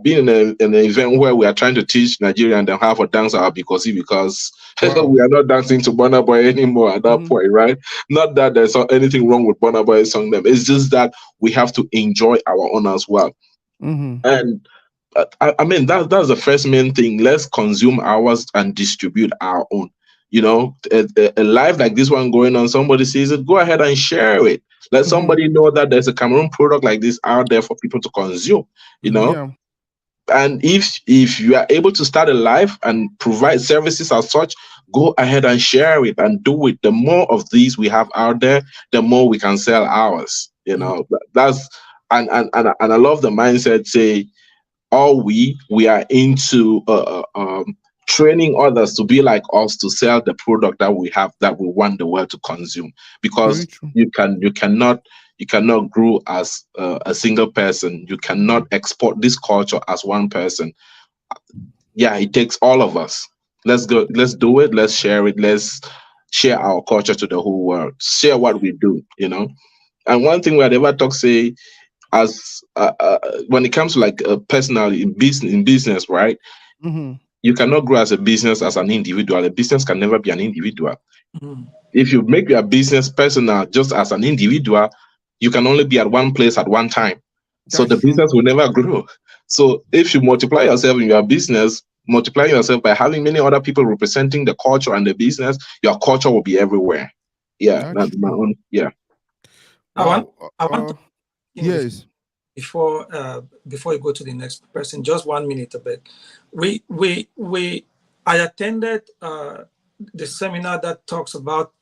been in an event where we are trying to teach Nigerian and have a dance because Wow. we are not dancing to Burna Boy anymore at that point, right? Not that there's anything wrong with Burna Boy song them. It's just that we have to enjoy our own as well. And I mean that's the first main thing. Let's consume ours and distribute our own. A live like this one going on, somebody sees it, go ahead and share it. Let somebody know that there's a Cameroon product like this out there for people to consume. Yeah. And if you are able to start a live and provide services as such, go ahead and share it and do it. The more of these we have out there, the more we can sell ours. That's and I love the mindset. Say all we are into training others to be like us to sell the product that we have that we want the world to consume, because you cannot grow as a single person. You cannot export this culture as one person. Yeah, it takes all of us. Let's do it, let's share it, let's share our culture to the whole world, share what we do. And one thing we had ever talk say, as when it comes to like personal in business, right? You cannot grow as a business as an individual. A business can never be an individual. If you make your business personal just as an individual, you can only be at one place at one time. So the business will never grow. So if you multiply yourself in your business, multiply yourself by having many other people representing the culture and the business, your culture will be everywhere. Yeah, that's my own. Yeah. I want to yes. Before you go to the next person, just 1 minute a bit. I attended the seminar that talks about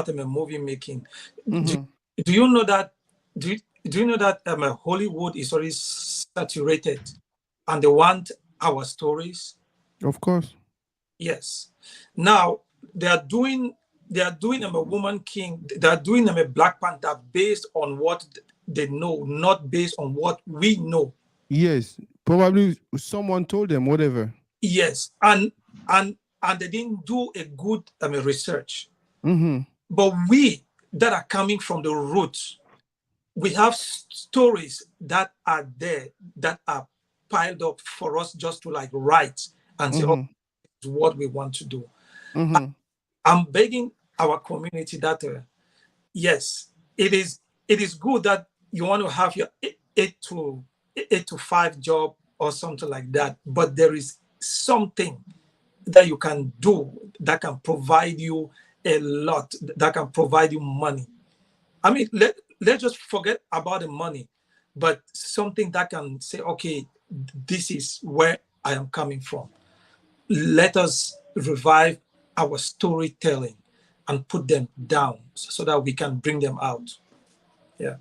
movie making. Do you know that? Do you know that Hollywood is already saturated, and they want our stories? Of course. Yes. Now they are doing a Woman King. They are doing a Black Panther based on what they know, not based on what we know. Yes, probably someone told them whatever. Yes, and they didn't do a good research. But we that are coming from the roots, we have stories that are there that are piled up for us just to like write and say, "Oh, it's what we want to do." I'm begging our community that yes, it is good that you want to have your 8 to 5 job or something like that, but there is something that you can do that can provide you a lot, that can provide you money. I mean, let's just forget about the money, but something that can say, okay, this is where I am coming from. Let us revive our storytelling and put them down so that we can bring them out. Yeah.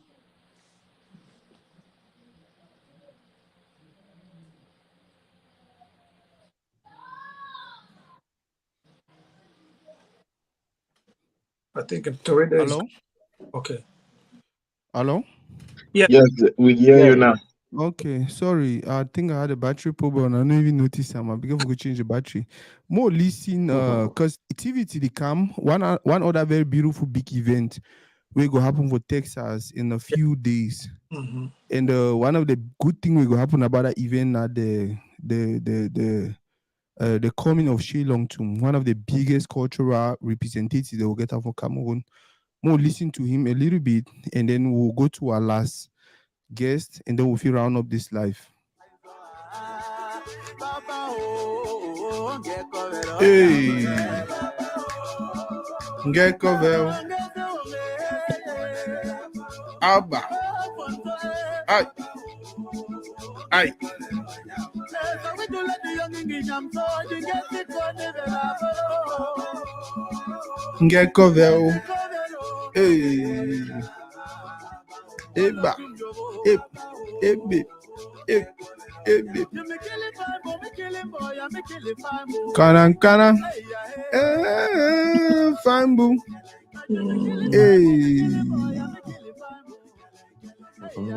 I think Toridey is Hello? okay. Hello? Yeah. Yes, we hear Yeah, you now. Okay, sorry. I think I had a battery problem. I don't even notice I'm because we could change the battery. More listen, cause activity the cam one other very beautiful big event will go happen for Texas in a few days. Mm-hmm. And one of the good thing will go happen about that event are the coming of Shea Tum, one of the biggest cultural representatives they will get out from Cameroon. More listen to him a little bit, and then we'll go to our last guest, and then we'll feel round up this live. Hey, get cover. Abba. Ay. Ay. Get cover. Hey. Eba. Eb. Ebe. Eb. Ebe. Kanan kanan. Fine boo. Hey.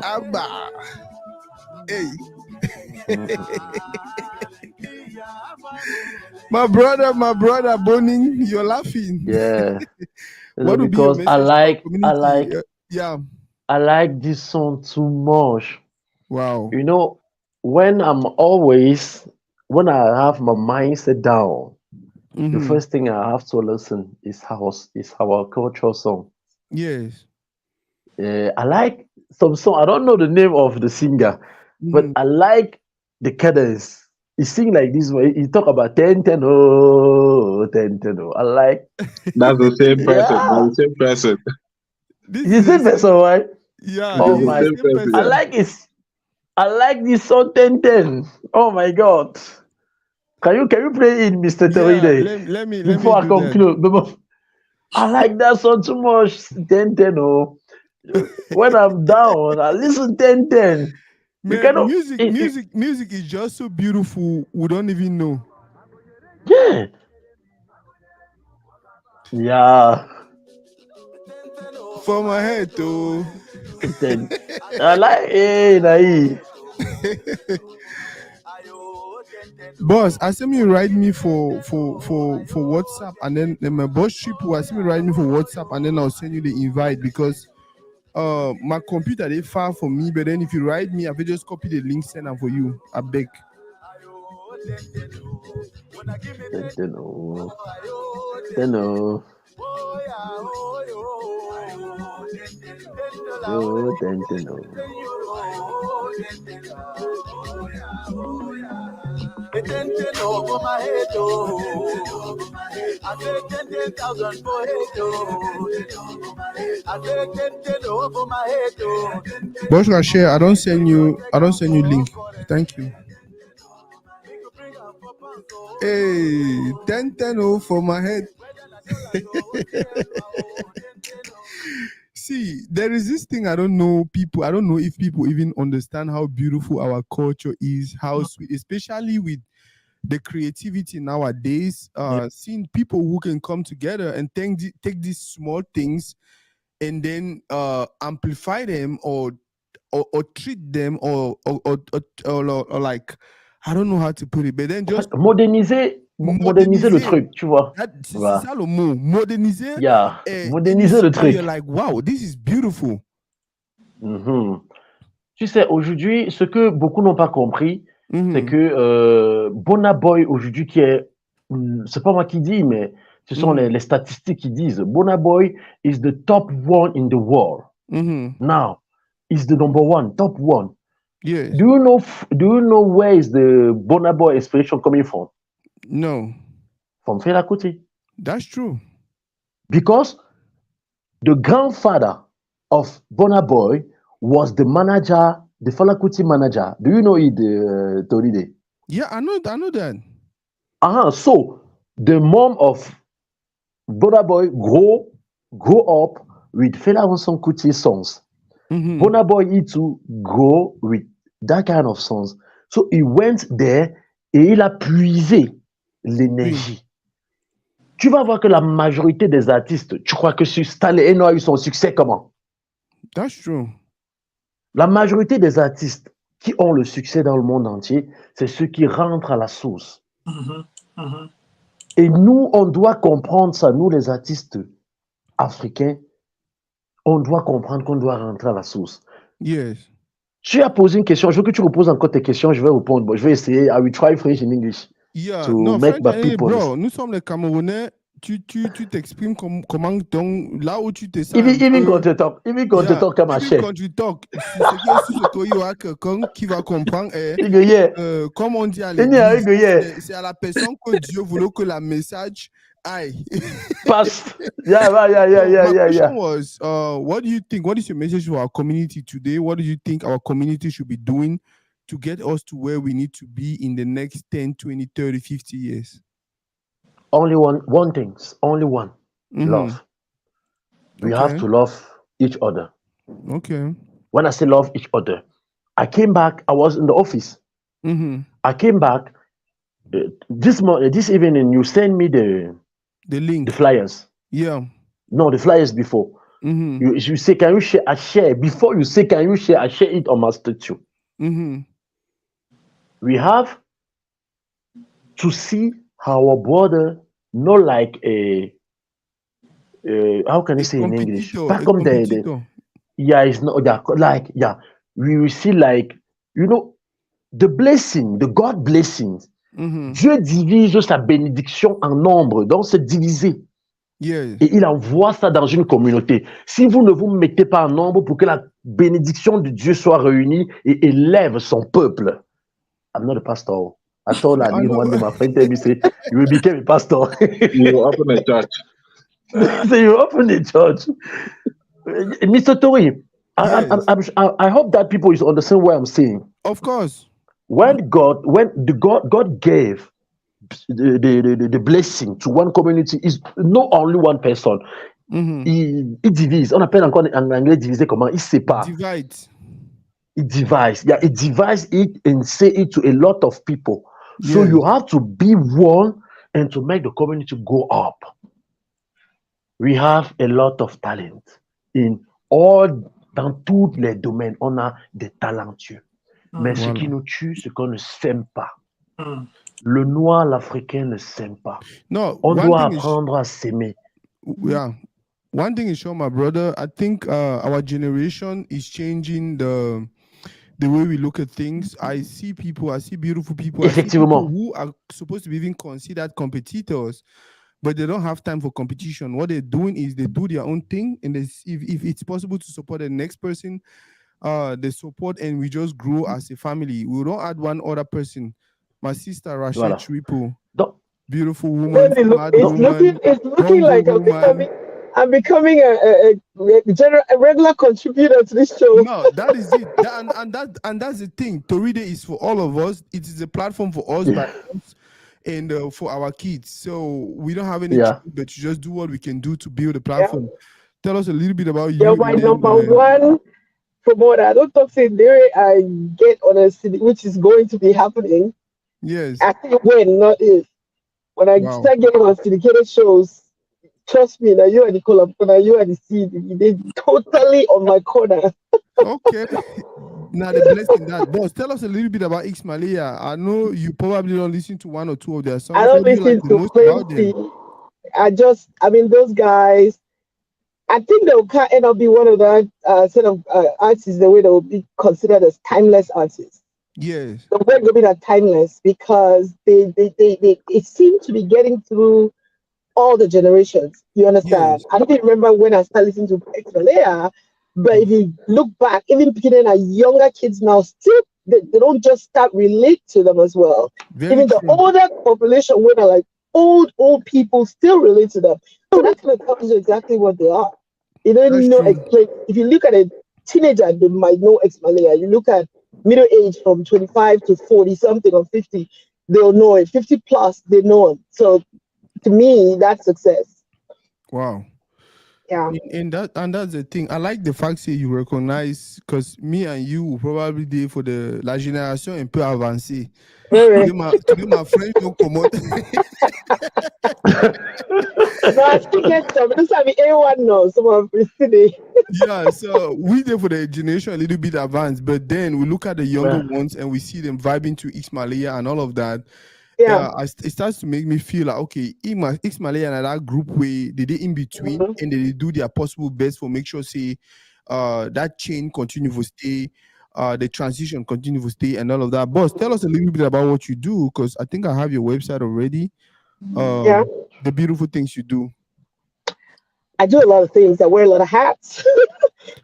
Abba. Hey. my brother, Boning, you're laughing. yeah. What would be your Because message to our community? Yeah. I like this song too much. Wow. You know, when I have my mind set down, the first thing I have to listen is our cultural song. Yes. I like some song. I don't know the name of the singer, but I like the cadence. He sing like this way. He talk about 10 10 oh 10 10 oh. I like. That's the same person. Yeah. That's the same person. This You see person, right? Yeah. Oh It is my! the same person. I like this. I like this song 10 10. Oh my God! Can you play it, Mr. Toridey? Let me Before I do conclude, I like that song too much. 10 10 oh. When I'm down, I listen 10 10. You Man, cannot. music is just so beautiful. We don't even know. Yeah. Yeah. For my head, though. Then I like Nai. Boss, I see me write me for WhatsApp, and then my boss trip will ask me write me for WhatsApp, and then I'll send you the invite because my computer they far from me. But then if you write me, I will just copy the link, send them for you. I beg. 10 10 oh. 10 oh. Oh, 10 10 oh. Over my head, oh. I said 10,000 for head, oh. I said 10 over my head, oh. Boss Rashid, I don't send you link. Thank you. Hey, 10 for my head. See, there is this thing I don't know if people even understand how beautiful our culture is, how sweet, especially with the creativity nowadays. Seeing people who can come together and take these small things and then amplify them or treat them or like, I don't know how to put it, but then just moderniser le truc, tu vois. C'est ça le mot, moderniser. Yeah, moderniser le truc. You're like, wow, this is beautiful. Tu sais, aujourd'hui, ce que beaucoup n'ont pas compris, c'est que Burna Boy aujourd'hui qui est, c'est pas moi qui dis, mais ce sont les statistiques qui disent, Burna Boy is the top one in the world. Now, is the number one, top one. Yes. Do you know where is the Burna Boy inspiration coming from? No. From Fela Kuti. That's true. Because the grandfather of Burna Boy was the manager, the Fela Kuti manager. Do you know it, Toridey? Yeah, I know that. So the mom of Burna Boy grow up with Fela Kuti songs. Burna Boy need to grow with that kind of songs. So he went there et il a puisé l'énergie. tu vas voir que la majorité des artistes, tu crois que sur Stanley Eno a eu son succès comment? That's true. La majorité des artistes qui ont le succès dans le monde entier, c'est ceux qui rentrent à la source. Et nous, on doit comprendre ça, nous les artistes africains, on doit comprendre qu'on doit rentrer à la source. Yes. Tu as posé une question, je veux que tu reposes encore tes questions, je vais répondre. Bon, je vais essayer. I will try French in English. Yeah, To no, make French, my people bro, nous sommes les Camerounais. Tu t'exprimes comment donc là où tu te sens. Even quand tu talk, comme un chef. Quand tu talk, c'est toi, il y aura quelqu'un qui va comprendre. Comme on dit à l'église, c'est à la personne que Dieu voulait que la message aille. Pass. Yeah. My question was, what do you think? What is your message for our community today? What do you think our community should be doing to get us to where we need to be in the next 10, 20, 30, 50 years? Only one thing, only one. Love. We have to love each other. Okay. When I say love each other, I came back, I was in the office. I came back, this evening, you send me the link. The flyers. Yeah. No, the flyers before. You say, can you share? I share. Before you say, can you share? I share it on my statue. We have to see our brother, not like a how can I say in English? Yeah, it's not like we will see like the blessing, the God blessings. Dieu divise sa bénédiction en nombre, donc c'est divisé. Yes. Et il envoie ça dans une communauté. Si vous ne vous mettez pas en nombre pour que la bénédiction de Dieu soit réunie et élève son peuple. I'm not a pastor. I told Aline one day, my friend tell me, say, you will become a pastor. You will open a church. So you open a church. Mr. Tori, yes. I hope that people is understand what I'm saying. Of course. When God gave the blessing to one community, is not only one person. Il divise. On appelle encore en anglais diviser comment? Il sépare. Divide. It divides. Yeah, it divides it and say it to a lot of people. So you have to be one and to make the community go up. We have a lot of talent dans tous les domaines. On a des talentueux. Mais ce qui nous tue, c'est qu'on ne s'aime pas. Le noir, l'Africain ne s'aime pas. No, on doit apprendre à s'aimer. Yeah. One thing is sure, my brother, I think our generation is changing the way we look at things. I see beautiful people. I see people who are supposed to be even considered competitors, but they don't have time for competition. What they're doing is they do their own thing, and if it's possible to support the next person, they support, and we just grow as a family. We don't add one other person. My sister Rashid Tripo, beautiful woman. It's looking like I'm becoming a regular contributor to this show. No, that is it. And that's the thing. Toridey is for all of us. It is a platform for us, by us and for our kids. So we don't have any choice but to just do what we can do to build a platform. Tell us a little bit about you. You're my number one promoter. I don't talk to the I get on a city, which is going to be happening. Yes. I think when, not if. When I start getting on syndicated shows, trust me, now you and Nicola, now you and the seed, they're totally on my corner. Okay. Now the blessing that. Boss, tell us a little bit about X-Maleya. I know you probably don't listen to one or two of their songs. I don't listen to plenty. Those guys, I think they'll end up being one of the set of artists the way they will be considered as timeless artists. Yes. The word will be that timeless because they seem to be getting through all the generations. You understand? Yes. I don't even remember when I started listening to X-Maleya, but if you look back, even beginning at younger kids now, still they don't just start relate to them as well. Even the older population, when are like old people, still relate to them. So that's going to tell you exactly what they are. You don't know. If you look at a teenager, they might know X-Maleya. You look at middle age from 25 to 40 something or 50, they'll know it. 50 plus, they know it. So to me, that's success. Wow. Yeah. And that's the thing. I like the fact that you recognize, because me and you will probably be for la génération un peu avancée. Today, my friends don't come out. No, I still get some. This time A1 knows some of today. Yeah, so we there for the generation a little bit advanced, but then we look at the younger ones and we see them vibing to X-Maleya and all of that. Yeah. It starts to make me feel like, okay, X-Maleya and that group way they in between and they do their possible best for make sure say that chain continue to stay, the transition continue to stay and all of that. Boss, tell us a little bit about what you do, because I think I have your website already. The beautiful things you do. I do a lot of things. I wear a lot of hats.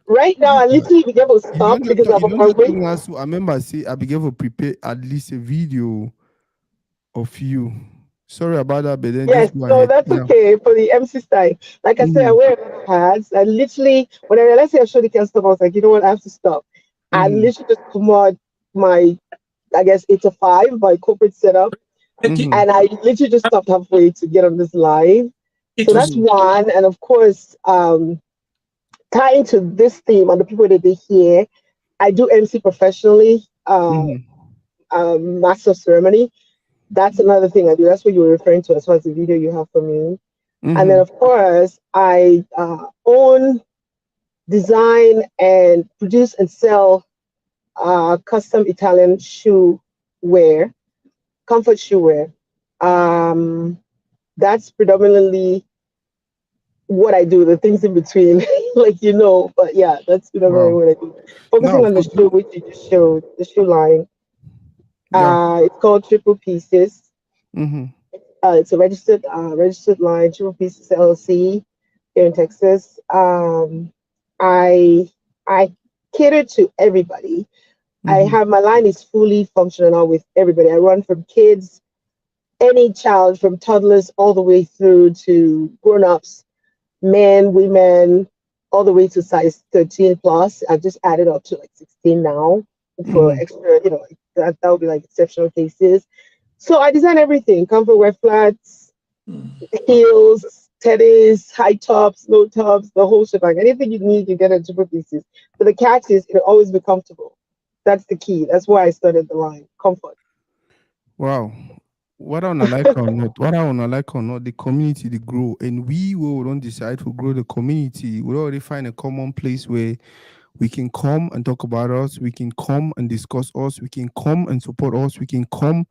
Right now, I literally be able to stop because I'm on my way. I remember say I began to prepare at least a video of you. Sorry about that, but then Yes, just go no, ahead. that's okay for the MC style. Like I said, I wear a lot of hats. I literally, when I realized I showed the customer, I was like, you know what, I have to stop. I literally just come out my, I guess, 8 to 5, my corporate setup. And I literally just stopped halfway to get on this live. So that's one. And of course, tying to this theme and the people that they hear, I do MC professionally, master of ceremony. That's another thing I do. That's what you were referring to as far as the video you have for me. And then, of course, I own, design, and produce and sell custom Italian shoe wear, comfort shoe wear. That's predominantly what I do, the things in between, like, but yeah, that's predominantly what I do. Focusing on the shoe, which you just showed, the shoe line. It's called Triple Pieces. It's a registered line, Triple Pieces LLC here in Texas. I cater to everybody. I have my line is fully functional with everybody. I run from kids, any child from toddlers all the way through to grown-ups, men, women, all the way to size 13 plus. I've just added up to like 16 now for extra, that would be like exceptional cases. So I design everything: comfort wear, flats, heels, teddies, high tops, low tops, the whole shebang. Anything you need, you get at Triple Pieces. But the catch is it'll always be comfortable. That's the key. That's why I started the line. Comfort. Wow. What I wanna like or not, the community they grow, and we will don't decide to grow the community. We already find a common place where we can come and talk about us, we can come and discuss us, we can come and support us, we can come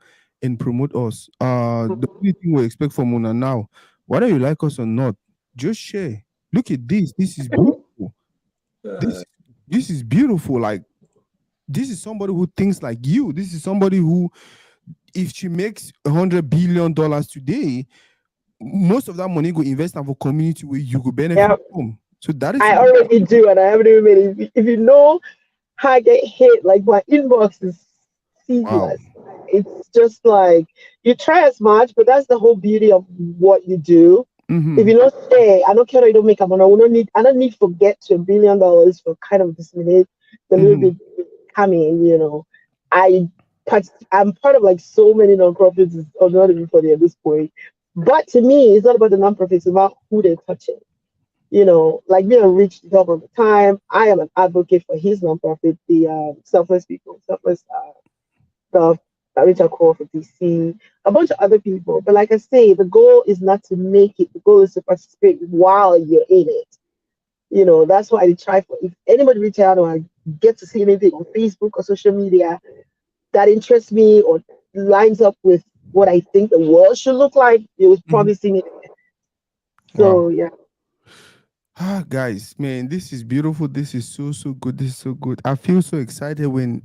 and promote us. The only thing we expect from Una now, whether you like us or not, just share. Look at this. This is beautiful. This is beautiful. Like, this is somebody who thinks like you. This is somebody who, if she makes $100 billion today, most of that money go invest in a community where you go benefit from. So that is, I already do, and I haven't even made it. If you know how I get hit, like my inbox is ceaseless. Wow. It's just like you try as much, but that's the whole beauty of what you do. If you don't say, I don't care, I don't make up, I don't need to get to $1 billion for kind of disseminate the little bit coming. I'm part of like so many nonprofits, or not even for at this point. But to me, it's not about the nonprofits, it's about who they're touching. Like me and Rich talk all the time. I am an advocate for his nonprofit, the Selfless People, the Richard Call for DC, a bunch of other people. But like I say, the goal is not to make it. The goal is to participate while you're in it. That's why I try for. If anybody reach out or I get to see anything on Facebook or social media that interests me or lines up with what I think the world should look like, you will probably see me. So yeah. Guys, man, this is beautiful. This is so good. This is so good. I feel so excited when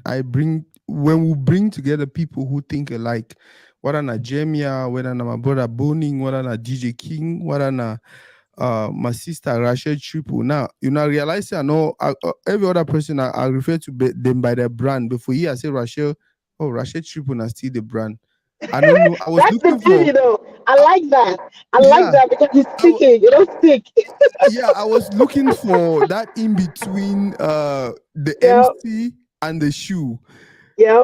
we bring together people who think alike. Whether na Jemia, whether na my brother Boning, whether na DJ King, whether na my sister Rachel Triple. Now, realize I know every other person I refer to them by their brand. Before here, I say Rachel Triple na still the brand. I don't know. I was That's looking the beauty, though. I like that. I like that because it's sticking. You don't stick. Yeah, I was looking for that in between the MC and the shoe. Yeah.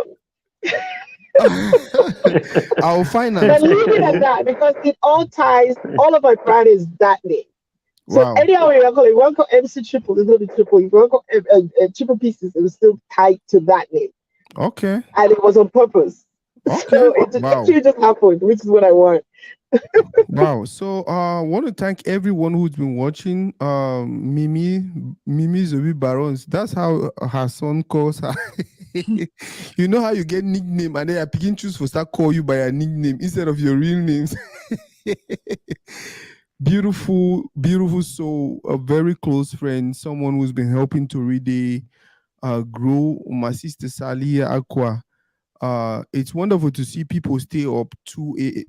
I'll find that. But leave it at that because it all ties. All of my brand is that name. So anyhow you call it, you want to call MC Triple, it's not the Triple. You want to call Triple Pieces, it was still tied to that name. Okay. And it was on purpose. Okay. So it actually just happened, which is what I want. Wow. So I want to thank everyone who's been watching. Mimi Zoe Barons. That's how her son calls her. You know how you get nickname and then I begin choose for start call you by a nickname instead of your real names. Beautiful, beautiful soul, a very close friend, someone who's been helping Toridey grow. My sister Salia Aqua. It's wonderful to see people stay up 2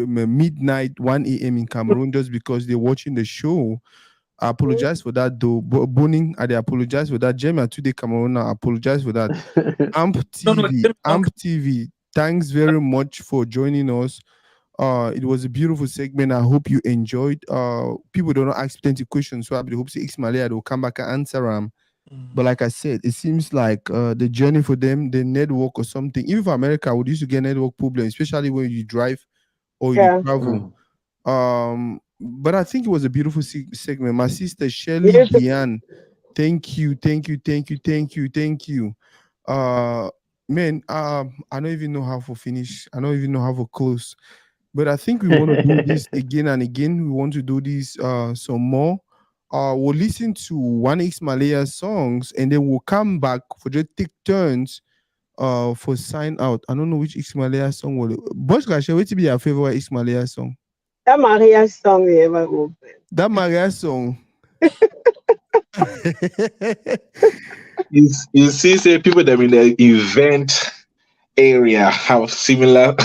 midnight, 1 a.m. in Cameroon just because they're watching the show. I apologize for that, though. Boning, I apologize for that. Gemma today, Cameroon, I apologize for that. Amp TV, thanks very much for joining us. It was a beautiful segment. I hope you enjoyed. People don't ask plenty questions, so I hope X-Maleya will come back and answer them. But like I said, it seems like the journey for them, the network or something. Even for America, would used to get network problems, especially when you drive or you travel. But I think it was a beautiful segment. My sister Shelly Diane, thank you. Man, I don't even know how to finish. I don't even know how to close. But I think we want to do this again and again. We want to do this some more. We'll listen to one X-Maleya songs and then we'll come back for just take turns for sign out. I don't know which X-Maleya song will. Boss Gasha, what be your favorite X-Maleya song? That Maria song they ever open. That Maria song. You see, say people that in the event area have similar,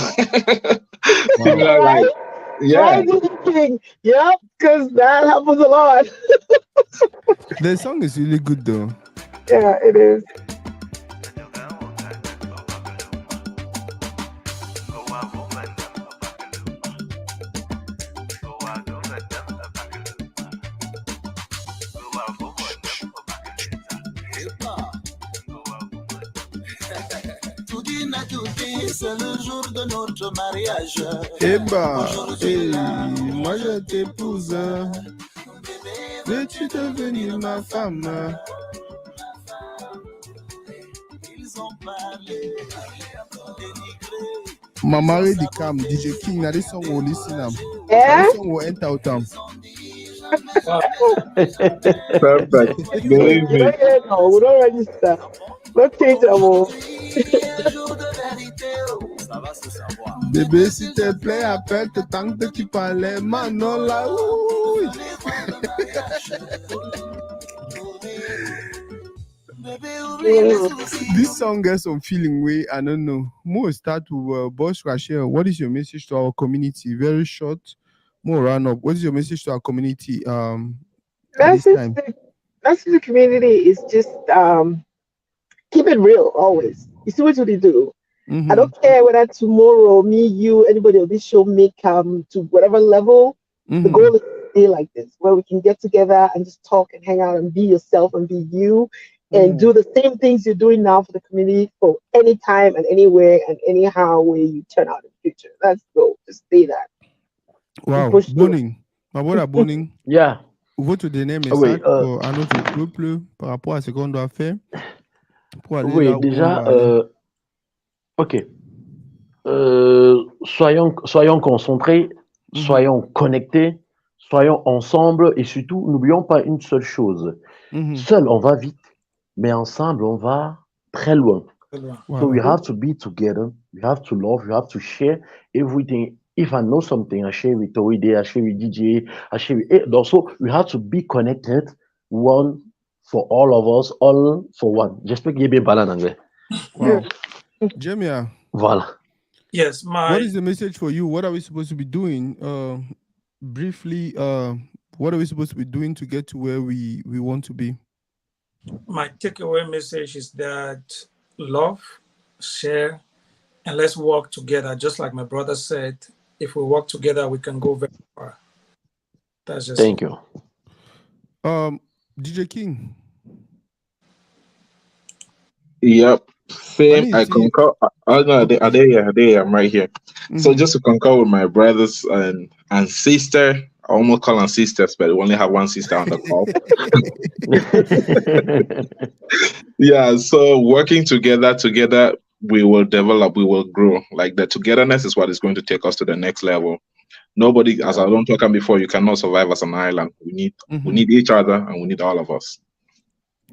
similar Right? like, yeah. Right, King. Yep, because that happens a lot. The song is really good though. Yeah, it is. C'est le jour de notre mariage. Eh bah, moi je t'épouse. Veux-tu devenir ma femme? Ils ont parlé, Mama ready come, DJ King. Now this song will listen up. Yeah. This song will enter out them. Perfect. Believe me. No, we don't register. Don't change them all. Bébé, s'il te plaît, appelle tant que tu parlais. Manon là, This song gets some feeling way. I don't know. More start with Boss Rachel. What is your message to our community? Very short. More run up. What is your message to our community? At this time? Message to the community is just keep it real always. You see what they do. I don't care whether tomorrow me, you, anybody on this show may come to whatever level. The goal is to stay like this, where we can get together and just talk and hang out and be yourself and be you and do the same things you're doing now for the community for any time and anywhere and anyhow where you turn out in the future. That's the goal. Just stay that. Wow. Boning. Ma brother Boning. Yeah. Votre dernier message à notre peuple par rapport à ce qu'on doit faire pour aller oui, là où déjà, on va aller. ok. Soyons concentrés, soyons connectés, soyons ensemble et surtout, n'oublions pas une seule chose. Seul, on va vite, mais ensemble, on va très loin. Wow. So we have to be together, we have to love, we have to share everything. If I know something, I share with Toridey, I share with DJ, I share with... Also, we have to be connected, one for all of us, all for one. J'espère qu'il y a bien parlé en anglais. Wow. Jemia. Voilà. Yes, what is the message for you? What are we supposed to be doing? Briefly, what are we supposed to be doing to get to where we want to be? My takeaway message is that love, share, and let's work together. Just like my brother said, if we work together, we can go very far. That's just Thank you. DJ King. Yep. Same. I concur. Oh no, they I'm right here. So just to concur with my brothers and sister, I almost call them sisters, but we only have one sister on the call. Yeah. So working together, we will develop, we will grow. Like the togetherness is what is going to take us to the next level. Nobody, as I don't talk before, you cannot survive as an island. We need each other, and we need all of us.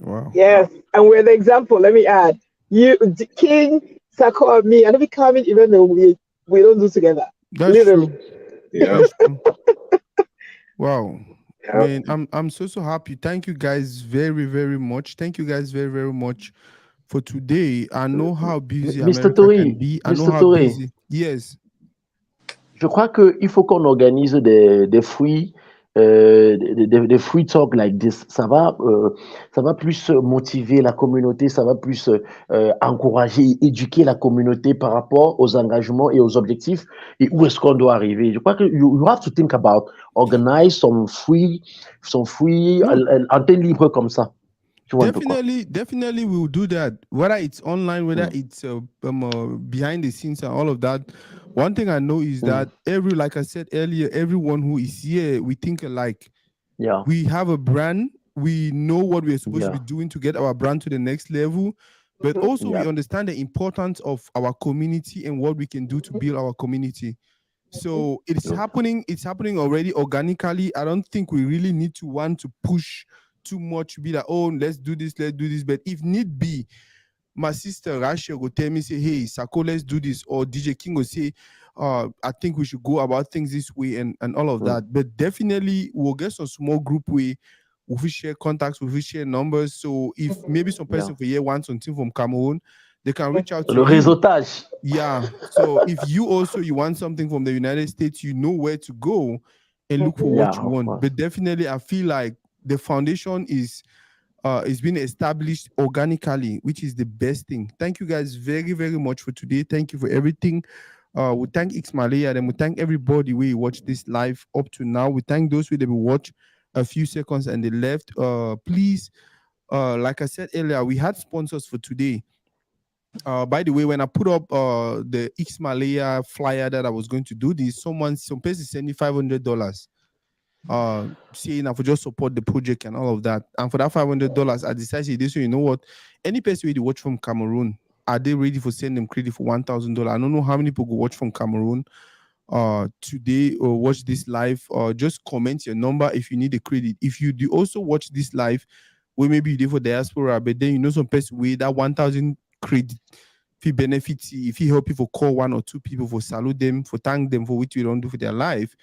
Wow. Yes, and we're the example. Let me add, you, King, Sako, and me, and we come in even though we don't do together. That's Literally. true. Yeah. That's true. Wow. Yeah. Man, I'm so happy. Thank you guys very, very much. Thank you guys very, very much for today. I know how busy Mr. America Tory, can be. I know Mr. how Tory, busy. Yes. je crois qu'il faut qu'on organise des fruits, des fruit talk like this. Ça va plus motiver la communauté, ça va plus encourager, éduquer la communauté par rapport aux engagements et aux objectifs et où est-ce qu'on doit arriver. Je crois que you have to think about organize some free antenne libre comme ça. Definitely we will do that. Whether it's online, whether it's behind the scenes and all of that. One thing I know is that like I said earlier, everyone who is here, we think alike. Yeah. We have a brand. We know what we're supposed to be doing to get our brand to the next level. But also we understand the importance of our community and what we can do to build our community. So it's happening already organically. I don't think we really need to want to push too much, be like, oh, let's do this. But if need be, my sister Rasha will tell me, say, hey, Sako, let's do this. Or DJ King will say, I think we should go about things this way and all of that. But definitely we'll get some small group where we share contacts, we share numbers. So if maybe some person for here wants something from Cameroon, they can reach out to Le réseautage. Yeah. So if you want something from the United States, you know where to go and look for what you want. But definitely I feel like the foundation is being established organically, which is the best thing. Thank you guys very, very much for today. Thank you for everything. We thank X-Maleya, and we thank everybody who watched this live up to now. We thank those who watch a few seconds and they left. Please, like I said earlier, we had sponsors for today. By the way, when I put up the X-Maleya flyer that I was going to do this, some person sent me $500. Saying I for just support the project and all of that. And for that $500, I decided this. So you know what? Any person who watch from Cameroon, are they ready for send them credit for $1,000? I don't know how many people go watch from Cameroon today or watch this live. Just comment your number if you need a credit. If you do also watch this live, where maybe you did for diaspora, but then you know some person with that 1,000 credit. If he benefits, if he help people call one or two people for salute them, for thank them for what you don't do for their life.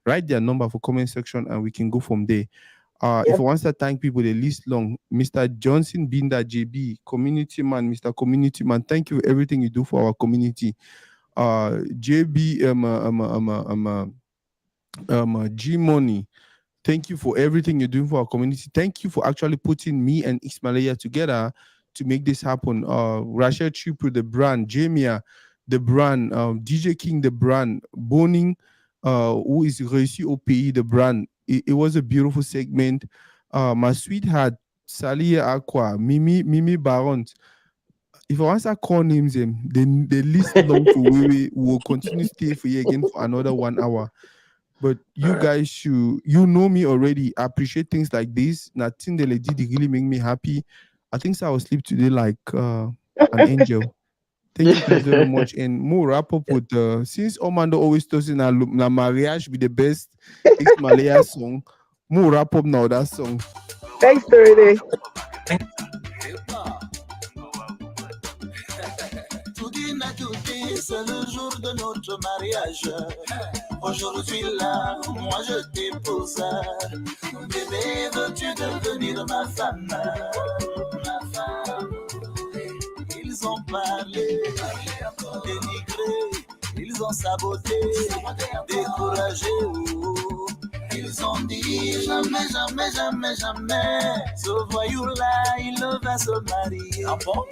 Write their number for comment section and we can go from there. If I want to thank people, the list long. Mr. Johnson Binda JB, community man, Mr. Community Man, thank you for everything you do for our community. JB G Money, thank you for everything you're doing for our community. Thank you for actually putting me and X-Maleya together to make this happen. Rachel Chupu, the brand, Jamia, the brand, DJ King, the brand, Boning, who is Réussi au Pays, the brand. It was a beautiful segment. My sweetheart, Salia Aqua, Mimi Barons. If I want to call names, then the list long for we will continue to stay for you again for another 1 hour. But you guys you know me already. I appreciate things like this. Nothing they did really make me happy. I think so I will sleep today like an angel. Thank you guys very much. And more wrap up with since Omando always tells you na marriage be the best X-Maleya song. More wrap up now that song. Thanks, Toridey. C'est le jour de notre mariage. Aujourd'hui là, moi je t'épouse. Bébé, veux-tu devenir ma femme? Ma femme. Ils ont parlé, dénigré, ils ont saboté, découragé. Ils ont dit jamais, jamais, jamais, jamais. Ce voyou-là, il ne va se marier. Ah bon?